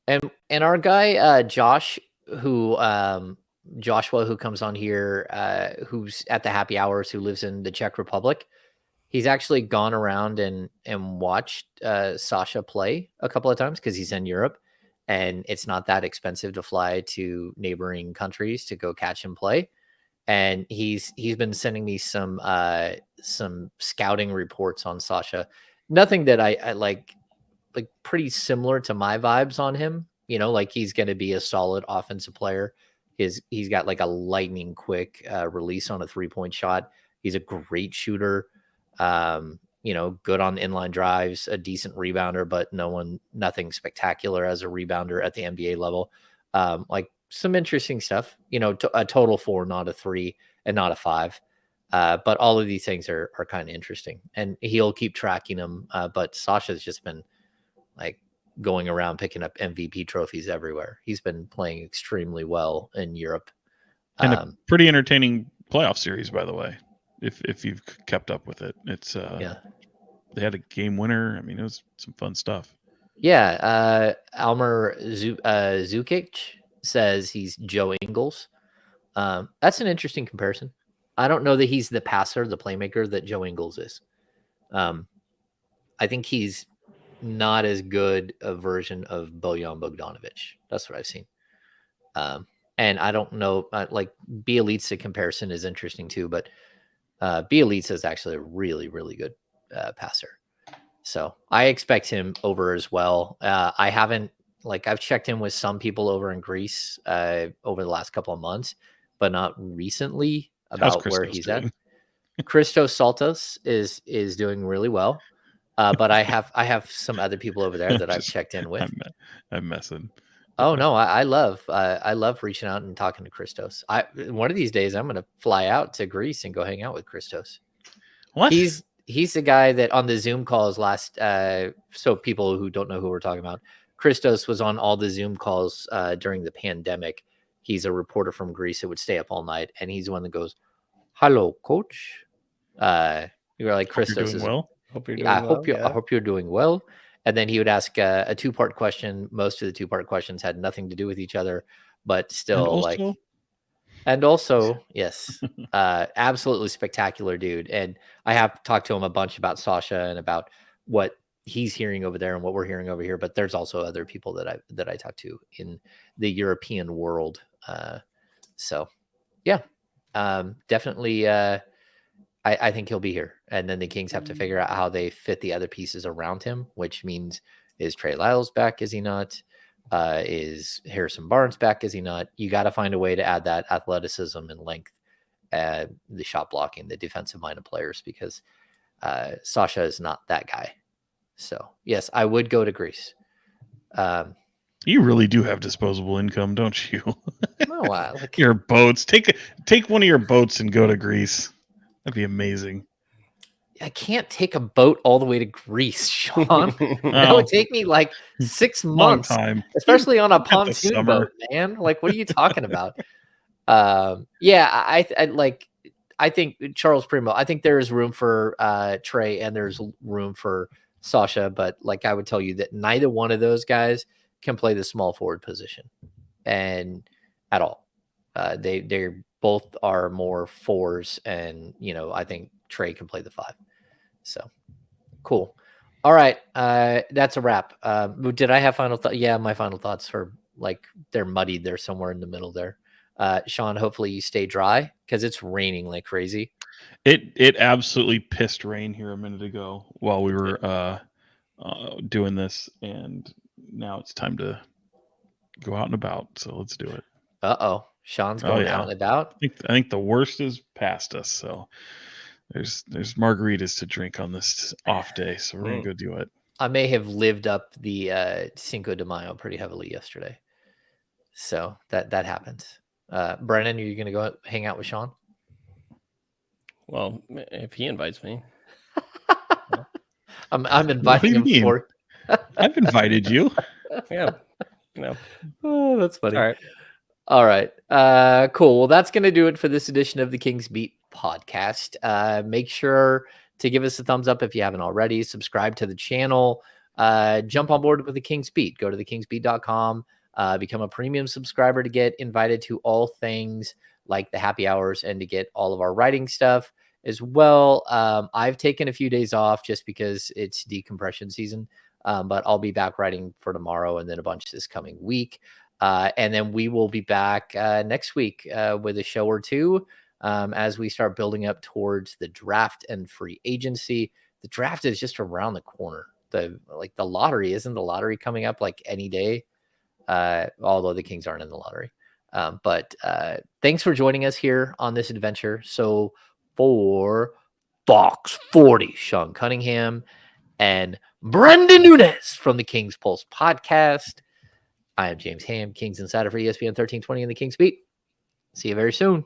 and our guy Josh, Joshua, who comes on here, who's at the happy hours, who lives in the Czech Republic. He's actually gone around and watched Sasha play a couple of times because he's in Europe, and it's not that expensive to fly to neighboring countries to go catch him play. And he's been sending me some scouting reports on Sasha. Nothing that I like pretty similar to my vibes on him. You know, like he's going to be a solid offensive player. He's got like a lightning quick release on a 3-point shot. He's a great shooter. You know, good on inline drives, a decent rebounder, but nothing spectacular as a rebounder at the NBA level. Like some interesting stuff, you know, a total 4, not a 3 and not a 5. But all of these things are kind of interesting, and he'll keep tracking them. But Sasha's just been like going around picking up MVP trophies everywhere. He's been playing extremely well in Europe. And a pretty entertaining playoff series, by the way. If you've kept up with it, it's they had a game winner. I mean, it was some fun stuff. Yeah, Almer Zukic says he's Joe Ingles. That's an interesting comparison. I don't know that he's the passer, the playmaker that Joe Ingles is. I think he's not as good a version of Bojan Bogdanovic. That's what I've seen. And I don't know, like Bielitsa comparison is interesting too, but Bielitsa is actually a really, really good passer. So I expect him over as well. I've checked in with some people over in Greece over the last couple of months, but not recently about where he's at. Christos Saltos is doing really well. But I have some other people over there that I've checked in with. I'm messing. Oh no, I love reaching out and talking to Christos. One of these days I'm gonna fly out to Greece and go hang out with Christos. What? He's the guy that on the Zoom calls last. So people who don't know who we're talking about, Christos was on all the Zoom calls during the pandemic. He's a reporter from Greece that would stay up all night, and he's the one that goes, "Hello, coach." You were like, Christos is well. I hope you're doing well. And then he would ask a 2-part question. Most of the 2-part questions had nothing to do with each other, but still and also, yes, absolutely spectacular dude. And I have talked to him a bunch about Sasha and about what he's hearing over there and what we're hearing over here. But there's also other people that I talk to in the European world. So yeah, definitely. I think he'll be here. And then the Kings have to figure out how they fit the other pieces around him, which means, is Trey Lyles back? Is he not? Is Harrison Barnes back? Is he not? You got to find a way to add that athleticism and length, the shot blocking, the defensive-minded players, because Sasha is not that guy. So, yes, I would go to Greece. You really do have disposable income, don't you? No, your boats. Take one of your boats and go to Greece. That'd be amazing. I can't take a boat all the way to Greece, Sean. That would take me like 6 months, Long time. especially on a pontoon boat, man. Like, what are you talking about? Yeah, I think Charles Primo. I think there is room for Trey and there's room for Sasha, but like I would tell you that neither one of those guys can play the small forward position, and at all. They both are more fours, and I think Trey can play the 5. So cool. All right, that's a wrap. Did I have final thoughts? Yeah, my final thoughts are like they're muddied. They're somewhere in the middle there. Sean, hopefully you stay dry because it's raining like crazy. It absolutely pissed rain here a minute ago while we were doing this, and now it's time to go out and about. So let's do it. Uh-oh. Sean's going out and about. I think the worst is past us. So there's margaritas to drink on this off day. So we're gonna go do it. I may have lived up the Cinco de Mayo pretty heavily yesterday. So that happens. Brennan, are you going to go hang out with Sean? Well, if he invites me. I'm inviting him for. I've invited you. Yeah. Oh, that's funny. All right. Cool. Well, that's going to do it for this edition of the Kings Beat podcast. Make sure to give us a thumbs up if you haven't already. Subscribe to the channel. Jump on board with the Kings Beat. Go to thekingsbeat.com. Become a premium subscriber to get invited to all things like the happy hours and to get all of our writing stuff as well. I've taken a few days off just because it's decompression season, but I'll be back writing for tomorrow and then a bunch this coming week. And then we will be back next week with a show or two as we start building up towards the draft and free agency. The draft is just around the corner. The lottery, isn't the lottery coming up like any day? Although the Kings aren't in the lottery. But thanks for joining us here on this adventure. So for Fox 40, Sean Cunningham and Brenden Nunes from the Kings Pulse podcast, I am James Ham, Kings Insider for ESPN 1320 and the Kings Beat. See you very soon.